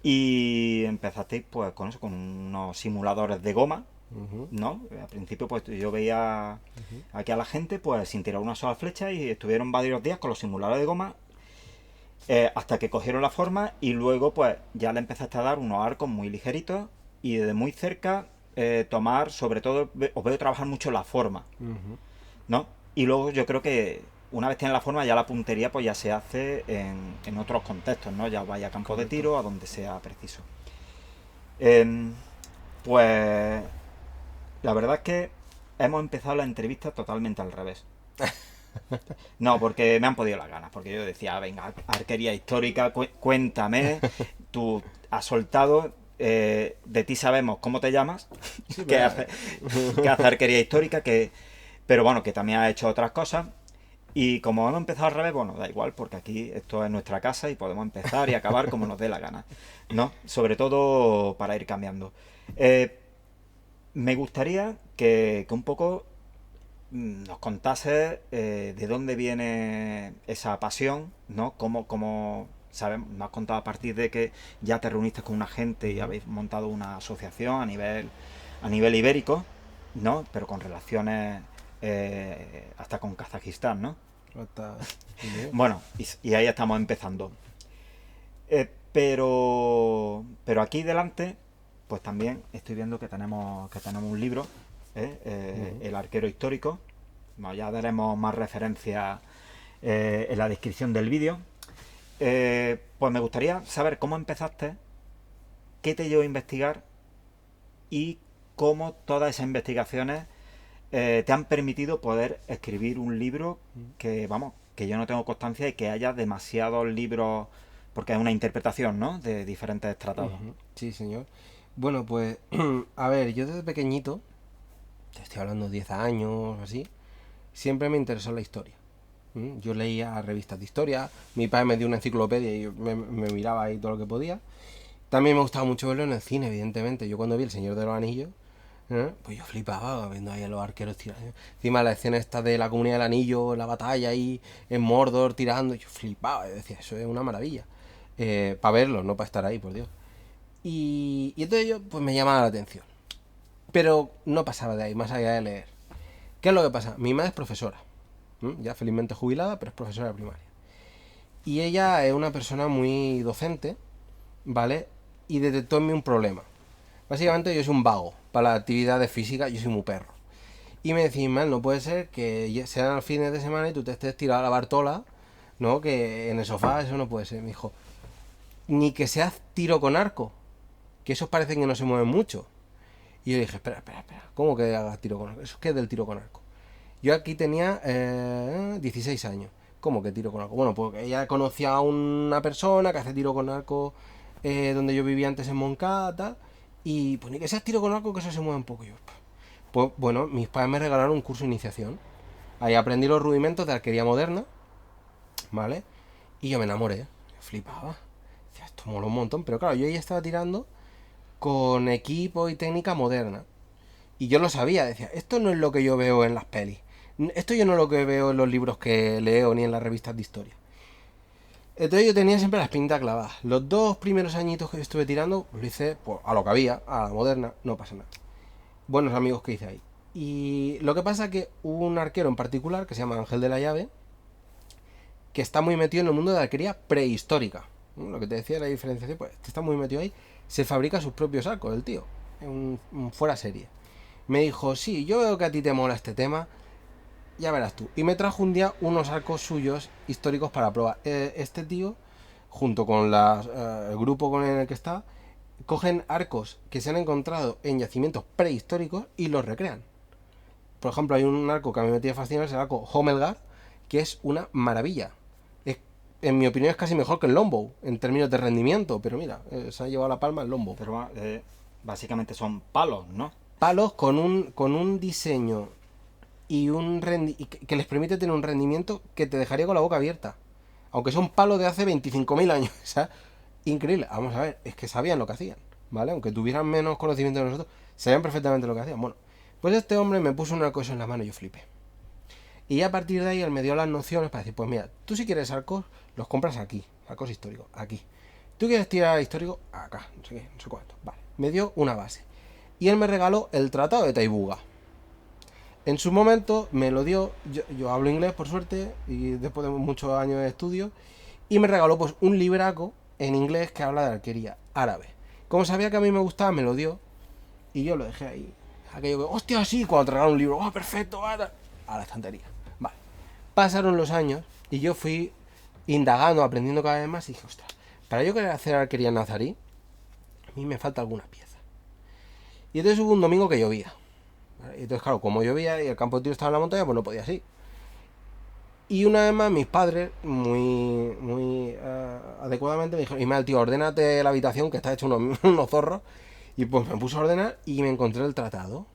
A: y empezasteis pues con eso, con unos simuladores de goma, ¿no? Al principio pues yo veía aquí a la gente pues sin tirar una sola flecha y estuvieron varios días con los simuladores de goma hasta que cogieron la forma y luego pues ya le empezaste a dar unos arcos muy ligeritos y desde muy cerca tomar, sobre todo os veo trabajar mucho la forma, ¿no? Y luego yo creo que una vez tiene la forma ya la puntería pues ya se hace en otros contextos, ¿no? Ya vaya a campo de tiro, a donde sea preciso. Em, pues la verdad es que hemos empezado la entrevista totalmente al revés. No, porque me han podido las ganas, porque yo decía, venga, arquería histórica, cuéntame, tú has soltado, de ti sabemos cómo te llamas,
B: Sí,
A: que
B: pero...
A: hace, que hace arquería histórica, pero bueno, que también has hecho otras cosas. Y como hemos empezado al revés, bueno, da igual, porque aquí esto es nuestra casa y podemos empezar y acabar como nos dé la gana, ¿no? Sobre todo para ir cambiando. Eh, Me gustaría que un poco nos contases de dónde viene esa pasión, ¿no? Cómo sabemos, nos has contado a partir de que ya te reuniste con una gente y
B: Ujú.
A: habéis montado una asociación a nivel ibérico, ¿no? Pero con relaciones hasta con Kazajistán, ¿no?
B: Hasta... sí, tío.
A: Bueno, y ahí estamos empezando. Pero aquí delante, pues también estoy viendo que tenemos un libro,
B: Ujú.
A: El arquero histórico. Bueno, ya daremos más referencia en la descripción del vídeo. Pues me gustaría saber cómo empezaste, qué te llevó a investigar y cómo todas esas investigaciones te han permitido poder escribir un libro que, vamos, que yo no tengo constancia y que haya demasiados libros, porque es una interpretación, ¿no? De diferentes tratados.
B: Ujú. Sí, señor. Bueno, pues, a ver, yo desde pequeñito, te estoy hablando de 10 años, así, siempre me interesó la historia. Yo leía revistas de historia, mi padre me dio una enciclopedia y yo me miraba ahí todo lo que podía. También me gustaba mucho verlo en el cine, evidentemente. Yo cuando vi El Señor de los Anillos, pues yo flipaba viendo ahí a los arqueros tirando. Encima la escena esta de la Comunidad del Anillo, la batalla ahí en Mordor tirando, yo flipaba, yo decía, eso es una maravilla. Para verlo, no para estar ahí, por Dios. Y entonces yo, pues me llamaba la atención. Pero no pasaba de ahí, más allá de leer. ¿Qué es lo que pasa? Mi madre es profesora, ya felizmente jubilada, pero es profesora de primaria. Y ella es una persona muy docente, ¿vale? Y detectó en mí un problema. Básicamente yo soy un vago. Para las actividades físicas yo soy muy perro. Y me decís, mal, no puede ser que sean los fines de semana y tú te estés tirado a la Bartola, ¿no? Que en el sofá eso no puede ser. Me dijo, ni que seas tiro con arco, que esos parecen que no se mueven mucho. Y yo dije, espera, espera, espera, ¿cómo que hagas tiro con arco? ¿Eso qué es del tiro con arco? Yo aquí tenía 16 años. ¿Cómo que tiro con arco? Bueno, porque ella conocía a una persona que hace tiro con arco donde yo vivía antes en Moncada, tal. Y pues ni que seas tiro con arco, que eso se mueve un poco. Yo, pues bueno, mis padres me regalaron un curso de iniciación. Ahí aprendí los rudimentos de arquería moderna, ¿vale? Y yo me enamoré, flipaba. Decía, esto mola un montón, pero claro, yo ya estaba tirando con equipo y técnica moderna. Y yo lo sabía, decía, esto no es lo que yo veo en las pelis. Esto yo no es lo que veo en los libros que leo ni en las revistas de historia. Entonces yo tenía siempre las pintas clavadas. Los 2 primeros añitos que estuve tirando, pues lo hice pues, a lo que había, a la moderna, no pasa nada. Buenos amigos que hice ahí. Y lo que pasa es que hubo un arquero en particular, que se llama Ángel de la Llave, que está muy metido en el mundo de la arquería prehistórica. Lo que te decía la diferenciación, pues está muy metido ahí. Se fabrica sus propios arcos, el tío. Un fuera serie. Me dijo, sí, yo veo que a ti te mola este tema, ya verás tú. Y me trajo un día unos arcos suyos históricos para probar. Este tío, junto con el grupo con el que está, cogen arcos que se han encontrado en yacimientos prehistóricos y los recrean. Por ejemplo, hay un arco que a mí me tiene fascinado, es el arco Homelgar, que es una maravilla. Es, en mi opinión es casi mejor que el Longbow en términos de rendimiento, pero mira, se ha llevado la palma el Longbow.
A: Pero básicamente son palos, ¿no?
B: Palos con un diseño y que les permite tener un rendimiento que te dejaría con la boca abierta. Aunque son palos de hace 25.000 años. O sea, increíble. Vamos a ver, es que sabían lo que hacían, ¿vale? Aunque tuvieran menos conocimiento de nosotros, sabían perfectamente lo que hacían. Bueno, pues este hombre me puso una cosa en la mano y yo flipé. Y a partir de ahí él me dio las nociones para decir, pues mira, tú si quieres arcos, los compras aquí, arcos históricos, aquí. Tú quieres tirar histórico, acá, no sé qué, no sé cuánto. Vale, me dio una base. Y él me regaló el Tratado de Taibuga. En su momento me lo dio, yo hablo inglés por suerte, y después de muchos años de estudio, y me regaló pues un libraco en inglés que habla de arquería árabe. Como sabía que a mí me gustaba, me lo dio, y yo lo dejé ahí. Aquello que, hostia, sí, cuando te regalan un libro, perfecto, a la estantería. Vale. Pasaron los años, y yo fui indagando, aprendiendo cada vez más, y dije, ostras, para yo querer hacer arquería nazarí, a mí me falta alguna pieza. Y entonces hubo un domingo que llovía. ¿Vale? Y entonces, claro, como llovía y el campo de tiro estaba en la montaña, pues no podía ir. Y una vez más mis padres, muy adecuadamente, me dijeron, Ismael, tío, ordénate la habitación que está hecho unos zorros. Y pues me puse a ordenar y me encontré el tratado.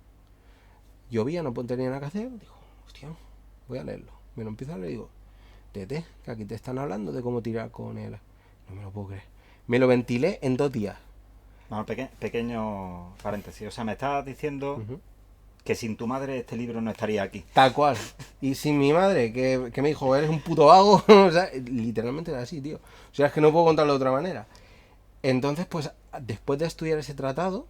B: Llovía, no tenía nada que hacer. Digo, hostia, voy a leerlo. Me lo empiezo a leer y digo, tete, que aquí te están hablando de cómo tirar con él. No me lo puedo creer. Me lo ventilé en 2 días.
A: Bueno, pequeño paréntesis. O sea, me estás diciendo
B: Ujú.
A: que sin tu madre este libro no estaría aquí.
B: Tal cual. Y sin mi madre, que me dijo, eres un puto vago. O sea, literalmente era así, tío. O sea, es que no puedo contarlo de otra manera. Entonces, pues, después de estudiar ese tratado,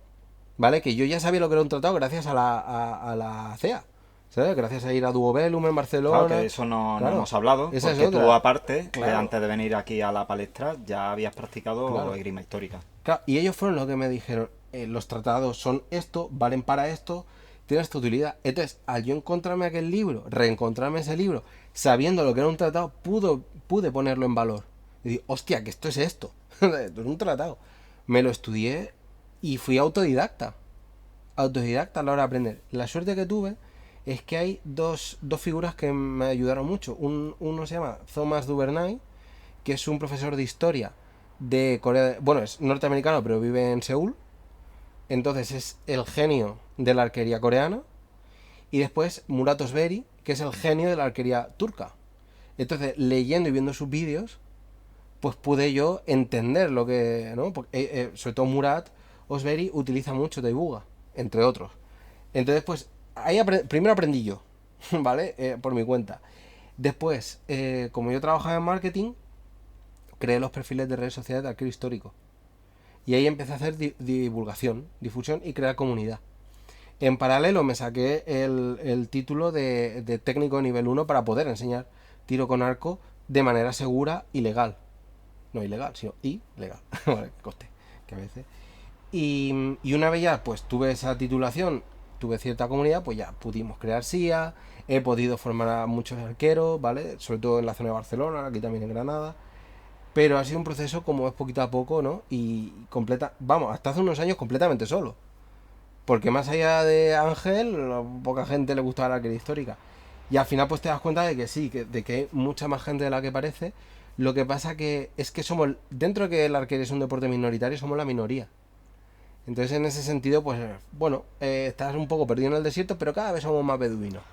B: ¿vale? Que yo ya sabía lo que era un tratado gracias a la CEA. ¿Sabes? Gracias a ir a Duovelum en
A: Claro que de
B: Barcelona.
A: eso no
B: Claro,
A: hemos hablado,
B: esa es
A: porque tú
B: otra.
A: aparte,
B: Claro,
A: antes de venir aquí a la palestra, ya habías practicado
B: claro.
A: esgrima histórica.
B: Claro, y ellos fueron los que me dijeron, los tratados son esto, valen para esto, tienen esta utilidad. Entonces, al yo encontrarme aquel libro, reencontrarme ese libro, sabiendo lo que era un tratado, pude ponerlo en valor. Y digo, hostia, que esto es esto. Esto es un tratado. Me lo estudié y fui autodidacta. Autodidacta a la hora de aprender. La suerte que tuve es que hay dos figuras que me ayudaron mucho. Uno se llama Thomas Duvernay, que es un profesor de historia de Corea. Bueno, es norteamericano, pero vive en Seúl. Entonces es el genio de la arquería coreana. Y después Murat Özberi, que es el genio de la arquería turca. Entonces, leyendo y viendo sus vídeos, pues pude yo entender lo que, ¿no? Porque, sobre todo Murat Özberi utiliza mucho Taibuga, entre otros. Entonces, pues, ahí primero aprendí yo, ¿vale? Por mi cuenta. Después, como yo trabajaba en marketing, creé los perfiles de redes sociales de arquero histórico. Y ahí empecé a hacer divulgación, difusión y crear comunidad. En paralelo me saqué el título de técnico de nivel 1 para poder enseñar tiro con arco de manera segura y legal. No ilegal, sino ilegal. Vale, que coste, que a veces. Y una vez ya pues tuve esa titulación, tuve cierta comunidad, pues ya pudimos crear SIA, he podido formar a muchos arqueros, ¿vale? Sobre todo en la zona de Barcelona, aquí también en Granada. Pero ha sido un proceso como es poquito a poco, ¿no? Y completa, vamos, hasta hace unos años completamente solo. Porque más allá de Ángel, poca gente le gustaba la arquería histórica. Y al final pues te das cuenta de que sí, de que hay mucha más gente de la que parece. Lo que pasa que es que somos, dentro de que el arquería es un deporte minoritario, somos la minoría. Entonces en ese sentido, pues bueno, estás un poco perdido en el desierto, pero cada vez somos más beduinos,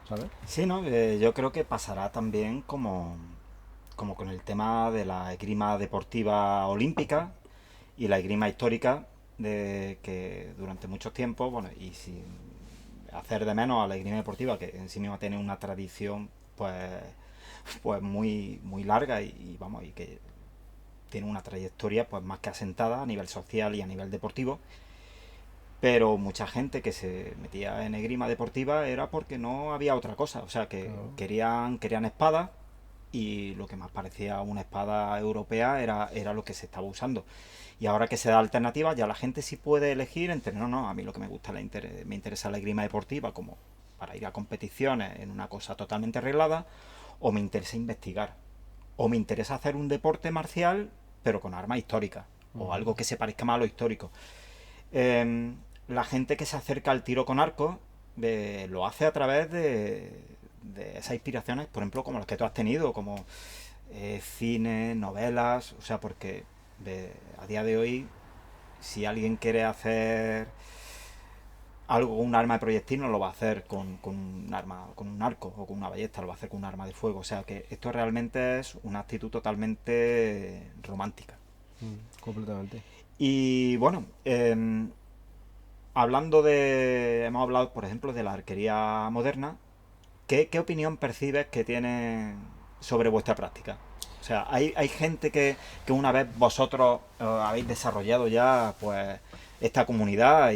B: ¿sabes?
A: Sí, ¿no? Yo creo que pasará también como con el tema de la esgrima deportiva olímpica y la esgrima histórica, de que durante mucho tiempo, bueno, y sin hacer de menos a la esgrima deportiva, que en sí misma tiene una tradición, pues muy larga y vamos, y que tiene una trayectoria pues más que asentada a nivel social y a nivel deportivo, pero mucha gente que se metía en esgrima deportiva era porque no había otra cosa, o sea que
B: Claro.
A: querían espadas y lo que más parecía una espada europea era lo que se estaba usando. Y ahora que se da alternativa, ya la gente sí puede elegir entre, no, a mí lo que me gusta, me interesa la esgrima deportiva como para ir a competiciones en una cosa totalmente arreglada, o me interesa investigar, o me interesa hacer un deporte marcial pero con armas históricas, o algo que se parezca más a lo histórico. Eh, la gente que se acerca al tiro con arco lo hace a través de esas inspiraciones, por ejemplo, como las que tú has tenido, como cine, novelas, o sea, porque a día de hoy, si alguien quiere hacer algo con un arma de proyectil, no lo va a hacer con un arma, con un arco o con una ballesta, lo va a hacer con un arma de fuego. O sea que esto realmente es una actitud totalmente romántica.
B: Completamente.
A: Y bueno, hemos hablado, por ejemplo, de la arquería moderna. ¿Qué opinión percibes que tiene sobre vuestra práctica? O sea, hay gente que una vez vosotros habéis desarrollado ya pues esta comunidad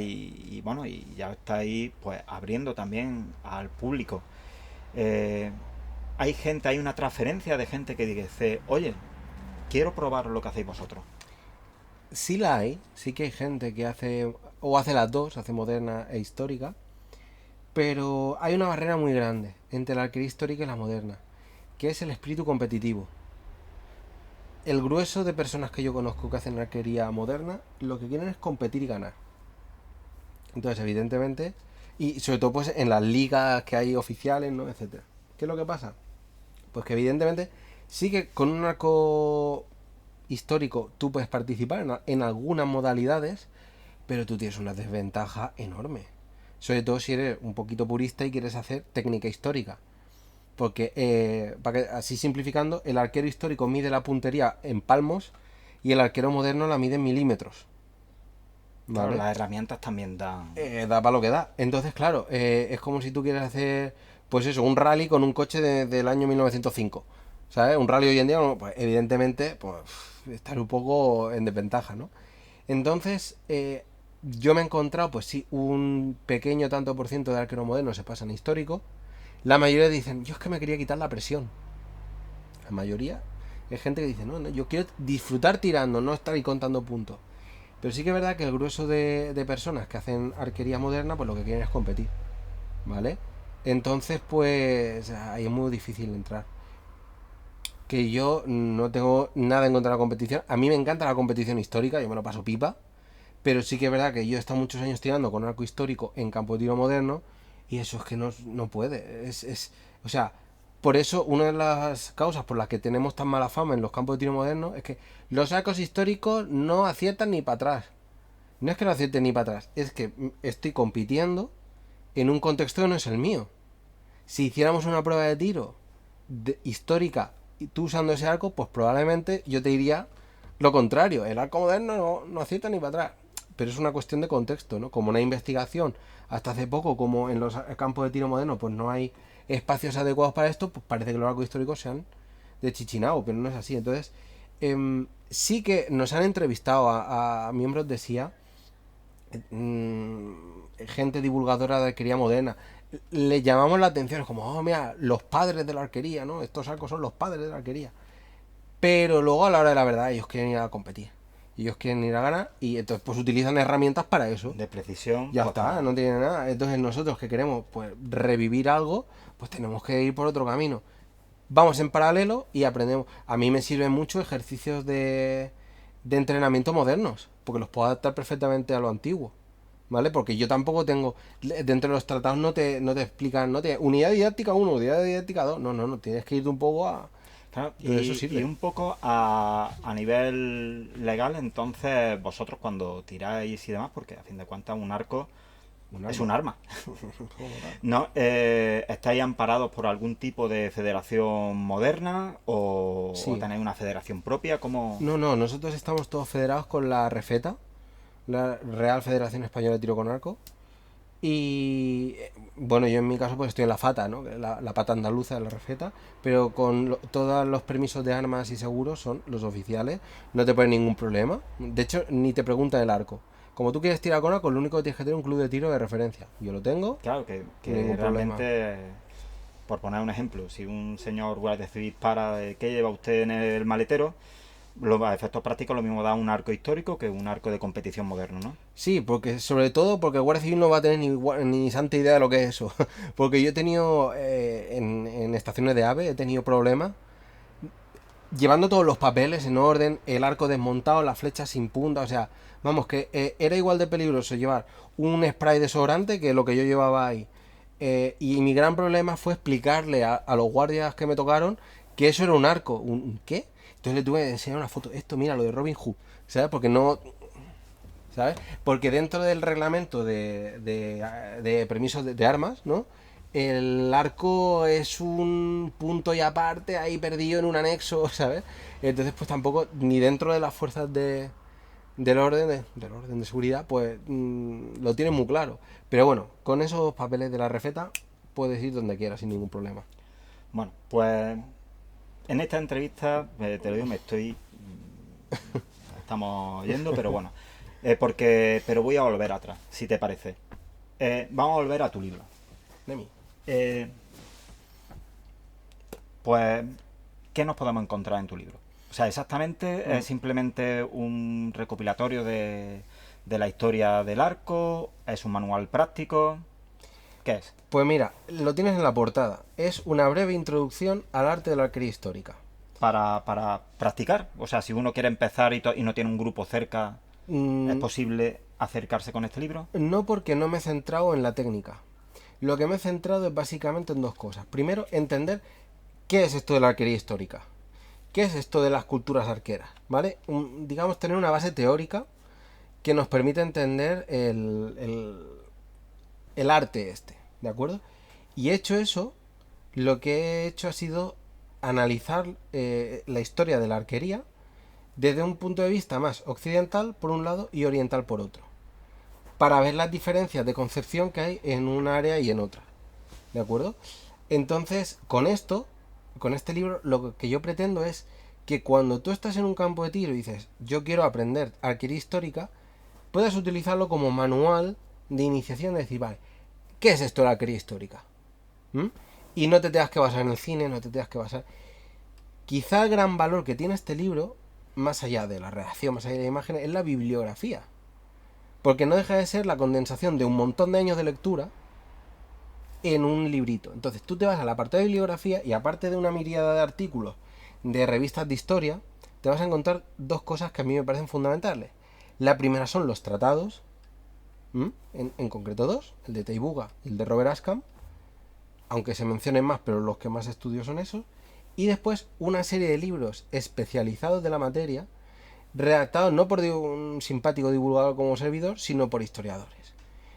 A: bueno, y ya estáis pues abriendo también al público. Eh, hay una transferencia de gente que dice, oye, quiero probar lo que hacéis vosotros.
B: Sí la hay, sí que hay gente que hace, o hace las dos, hace moderna e histórica, pero hay una barrera muy grande entre la arquería histórica y la moderna, que es el espíritu competitivo. El grueso de personas que yo conozco que hacen arquería moderna, lo que quieren es competir y ganar. Entonces, evidentemente, y sobre todo pues en las ligas que hay oficiales, ¿no? Etcétera. ¿Qué es lo que pasa? Pues que evidentemente sí que con un arco histórico tú puedes participar en algunas modalidades, pero tú tienes una desventaja enorme. Sobre todo si eres un poquito purista y quieres hacer técnica histórica. Porque, así simplificando, el arquero histórico mide la puntería en palmos y el arquero moderno la mide en milímetros.
A: Claro,
B: ¿Vale?
A: las herramientas también dan...
B: Da para lo que da. Entonces, claro, es como si tú quieres hacer, pues eso, un rally con un coche del año 1905. ¿Sabes? Un rally hoy en día, bueno, pues evidentemente, pues estar un poco en desventaja, ¿no? Entonces, yo me he encontrado, pues sí, un pequeño tanto por ciento de arquero moderno se pasa en histórico. La mayoría dicen, yo es que me quería quitar la presión. La mayoría es gente que dice, no, no, yo quiero disfrutar tirando, no estar ahí contando puntos. Pero sí que es verdad que el grueso de personas que hacen arquería moderna, pues lo que quieren es competir, ¿vale? Entonces, pues ahí es muy difícil entrar. Que yo no tengo nada en contra de la competición. A mí me encanta la competición histórica, yo me lo paso pipa. Pero sí que es verdad que yo he estado muchos años tirando con arco histórico en campo de tiro moderno y eso es que no puede. O sea, por eso una de las causas por las que tenemos tan mala fama en los campos de tiro modernos es que los arcos históricos no aciertan ni para atrás. No es que no acierten ni para atrás, es que estoy compitiendo en un contexto que no es el mío. Si hiciéramos una prueba de tiro histórica y tú usando ese arco, pues probablemente yo te diría lo contrario. El arco moderno no acierta ni para atrás. Pero es una cuestión de contexto, ¿no? Como una investigación hasta hace poco, como en los campos de tiro moderno, pues no hay espacios adecuados para esto, pues parece que los arcos históricos sean de Chichinabo, pero no es así. Entonces, sí que nos han entrevistado a miembros de SIA, gente divulgadora de arquería moderna. Le llamamos la atención, es como, oh, mira, los padres de la arquería, ¿no? Estos arcos son los padres de la arquería. Pero luego a la hora de la verdad ellos quieren ir a competir. Ellos quieren ir a ganar y entonces pues utilizan herramientas para eso.
A: De precisión.
B: Ya
A: pues,
B: está, no tiene nada. Entonces nosotros que queremos pues revivir algo, pues tenemos que ir por otro camino. Vamos en paralelo y aprendemos. A mí me sirven mucho ejercicios de entrenamiento modernos, porque los puedo adaptar perfectamente a lo antiguo. ¿Vale? Porque yo tampoco tengo. Dentro de los tratados no te explican. Unidad didáctica 1, unidad didáctica 2. No. Tienes que irte un poco a.
A: claro,
B: Eso sirve.
A: y un poco a nivel legal, entonces vosotros cuando tiráis y demás, porque a fin de cuentas un arco es un arma. ¿No? ¿Estáis amparados por algún tipo de federación moderna
B: Sí.
A: o tenéis una federación propia? ¿Cómo?
B: No, nosotros estamos todos federados con la RFETA, la Real Federación Española de Tiro con Arco. Y bueno, yo en mi caso pues estoy en la FATA, ¿no? La pata andaluza de la RFETA, pero con todos los permisos de armas y seguros son los oficiales, no te ponen ningún problema. De hecho, ni te preguntan el arco. Como tú quieres tirar con arco, lo único que tienes que tener es un club de tiro de referencia. Yo lo tengo.
A: Claro, que
B: Ningún
A: realmente, por poner un ejemplo, si un señor guardia civil para, ¿qué lleva usted en el maletero? A efectos prácticos lo mismo da un arco histórico que un arco de competición moderno, ¿no?
B: Sí, porque sobre todo porque el Guardia Civil no va a tener ni santa idea de lo que es eso. Porque yo he tenido en estaciones de AVE, he tenido problemas llevando todos los papeles en orden, el arco desmontado, las flechas sin punta, o sea, vamos, que era igual de peligroso llevar un spray desodorante que lo que yo llevaba ahí. Y mi gran problema fue explicarle a los guardias que me tocaron que eso era un arco. ¿Un qué? Entonces le tuve que enseñar una foto. Esto, mira, lo de Robin Hood, ¿sabes? Porque no... ¿Sabes? Porque dentro del reglamento de permisos de armas, ¿no? El arco es un punto y aparte ahí perdido en un anexo, ¿sabes? Entonces pues tampoco, ni dentro de las fuerzas del orden de seguridad, pues lo tienen muy claro. Pero bueno, con esos papeles de la refeta puedes ir donde quieras sin ningún problema.
A: Bueno, pues en esta entrevista, te lo digo, estamos yendo, pero bueno. Pero voy a volver atrás, si te parece. Vamos a volver a tu libro.
B: De mí.
A: Pues, ¿qué nos podemos encontrar en tu libro? O sea, exactamente es simplemente un recopilatorio de la historia del arco, es un manual práctico. ¿Qué es?
B: Pues mira, lo tienes en la portada. Es una breve introducción al arte de la arquería histórica.
A: Para practicar. O sea, si uno quiere empezar y no tiene un grupo cerca, ¿es posible acercarse con este libro?
B: No, porque no me he centrado en la técnica. Lo que me he centrado es básicamente en dos cosas. Primero, entender ¿Qué es esto de la arquería histórica? ¿Qué es esto de las culturas arqueras? ¿Vale? Digamos, tener una base teórica que nos permite entender el arte este, ¿de acuerdo? Y hecho eso, lo que he hecho ha sido analizar la historia de la arquería desde un punto de vista más occidental por un lado y oriental por otro, para ver las diferencias de concepción que hay en un área y en otra, ¿de acuerdo? Entonces, con esto, con este libro, lo que yo pretendo es que cuando tú estás en un campo de tiro y dices, yo quiero aprender arquería histórica, puedas utilizarlo como manual de iniciación de decir, vale, ¿qué es esto de la arquería histórica? ¿Mm? Y no te tengas que basar en el cine, no te tengas que basar... Quizá el gran valor que tiene este libro, más allá de la redacción, más allá de la imagen, es la bibliografía. Porque no deja de ser la condensación de un montón de años de lectura en un librito. Entonces tú te vas al apartado de bibliografía y aparte de una miríada de artículos de revistas de historia, te vas a encontrar dos cosas que a mí me parecen fundamentales. La primera son los tratados, en concreto dos, el de Teibuga y el de Robert Askham, aunque se mencionen más, pero los que más estudio son esos. Y después una serie de libros especializados de la materia, redactados no por un simpático divulgador como servidor, sino por historiadores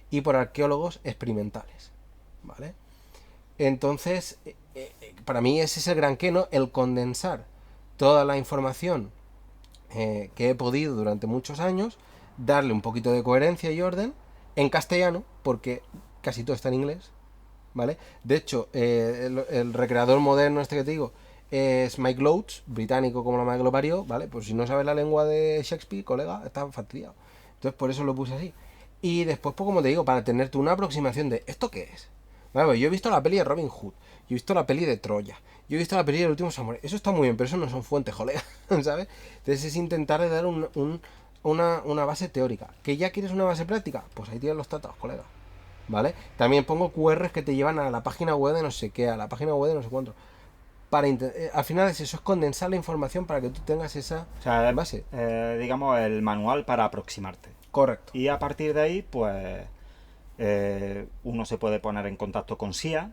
B: y por arqueólogos experimentales. ¿Vale? Entonces, para mí ese es el gran qué, ¿no? El condensar toda la información que he podido durante muchos años, darle un poquito de coherencia y orden en castellano, porque casi todo está en inglés, ¿vale? De hecho, el recreador moderno este que te digo es Mike Loach, británico como la madre que lo parió, ¿vale? Pues si no sabes la lengua de Shakespeare, colega, está fastidiado. Entonces por eso lo puse así. Y después, pues como te digo, para tenerte una aproximación de ¿esto qué es? Vale, pues yo he visto la peli de Robin Hood, yo he visto la peli de Troya, yo he visto la peli del último samurai. Eso está muy bien, pero eso no son fuentes, joder, ¿sabes? Entonces es intentar dar una base teórica. ¿Que ya quieres una base práctica? Pues ahí tienes los tratados, colega. ¿Vale? También pongo QRs que te llevan a la página web de no sé qué, a la página web de no sé cuánto. Al final es eso, es condensar la información para que tú tengas esa
A: O sea,
B: base.
A: digamos, el manual para aproximarte.
B: Correcto.
A: Y a partir de ahí, pues, uno se puede poner en contacto con SIA,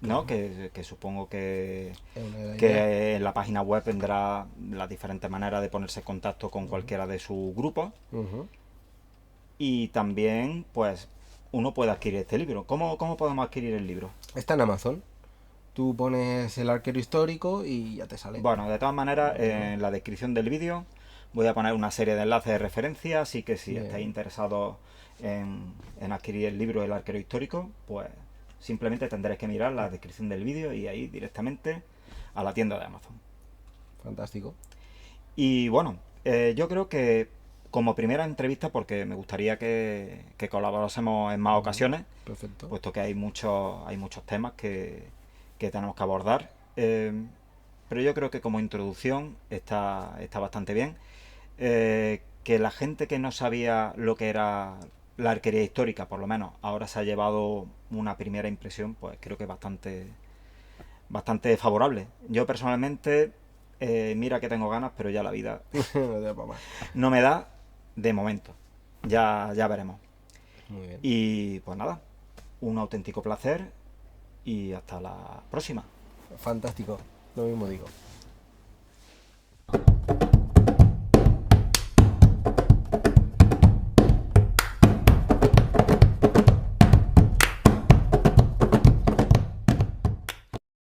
A: ¿no? Que supongo
B: Es una idea.
A: que en la página web tendrá las diferentes maneras de ponerse en contacto con cualquiera de sus grupos.
B: Uh-huh.
A: Y también, pues, uno puede adquirir este libro. ¿Cómo podemos adquirir el libro?
B: Está en Amazon. Tú pones el arquero histórico y ya te sale.
A: Bueno, de todas maneras, en la descripción del vídeo voy a poner una serie de enlaces de referencia, así que si
B: Bien.
A: estáis interesados en adquirir el libro El arquero histórico, pues simplemente tendréis que mirar la descripción del vídeo y ahí directamente a la tienda de Amazon.
B: Fantástico.
A: Y bueno, yo creo que como primera entrevista, porque me gustaría que colaborásemos en más ocasiones,
B: Perfecto.
A: puesto que hay muchos temas que tenemos que abordar. Pero yo creo que como introducción está bastante bien. Que la gente que no sabía lo que era la arquería histórica, por lo menos, ahora se ha llevado una primera impresión, pues creo que bastante favorable. Yo personalmente, mira que tengo ganas, pero ya la vida
B: No te da pa' más.
A: no me da de momento. Ya veremos.
B: Muy bien.
A: Y pues nada, un auténtico placer y hasta la próxima.
B: Fantástico. Lo mismo digo.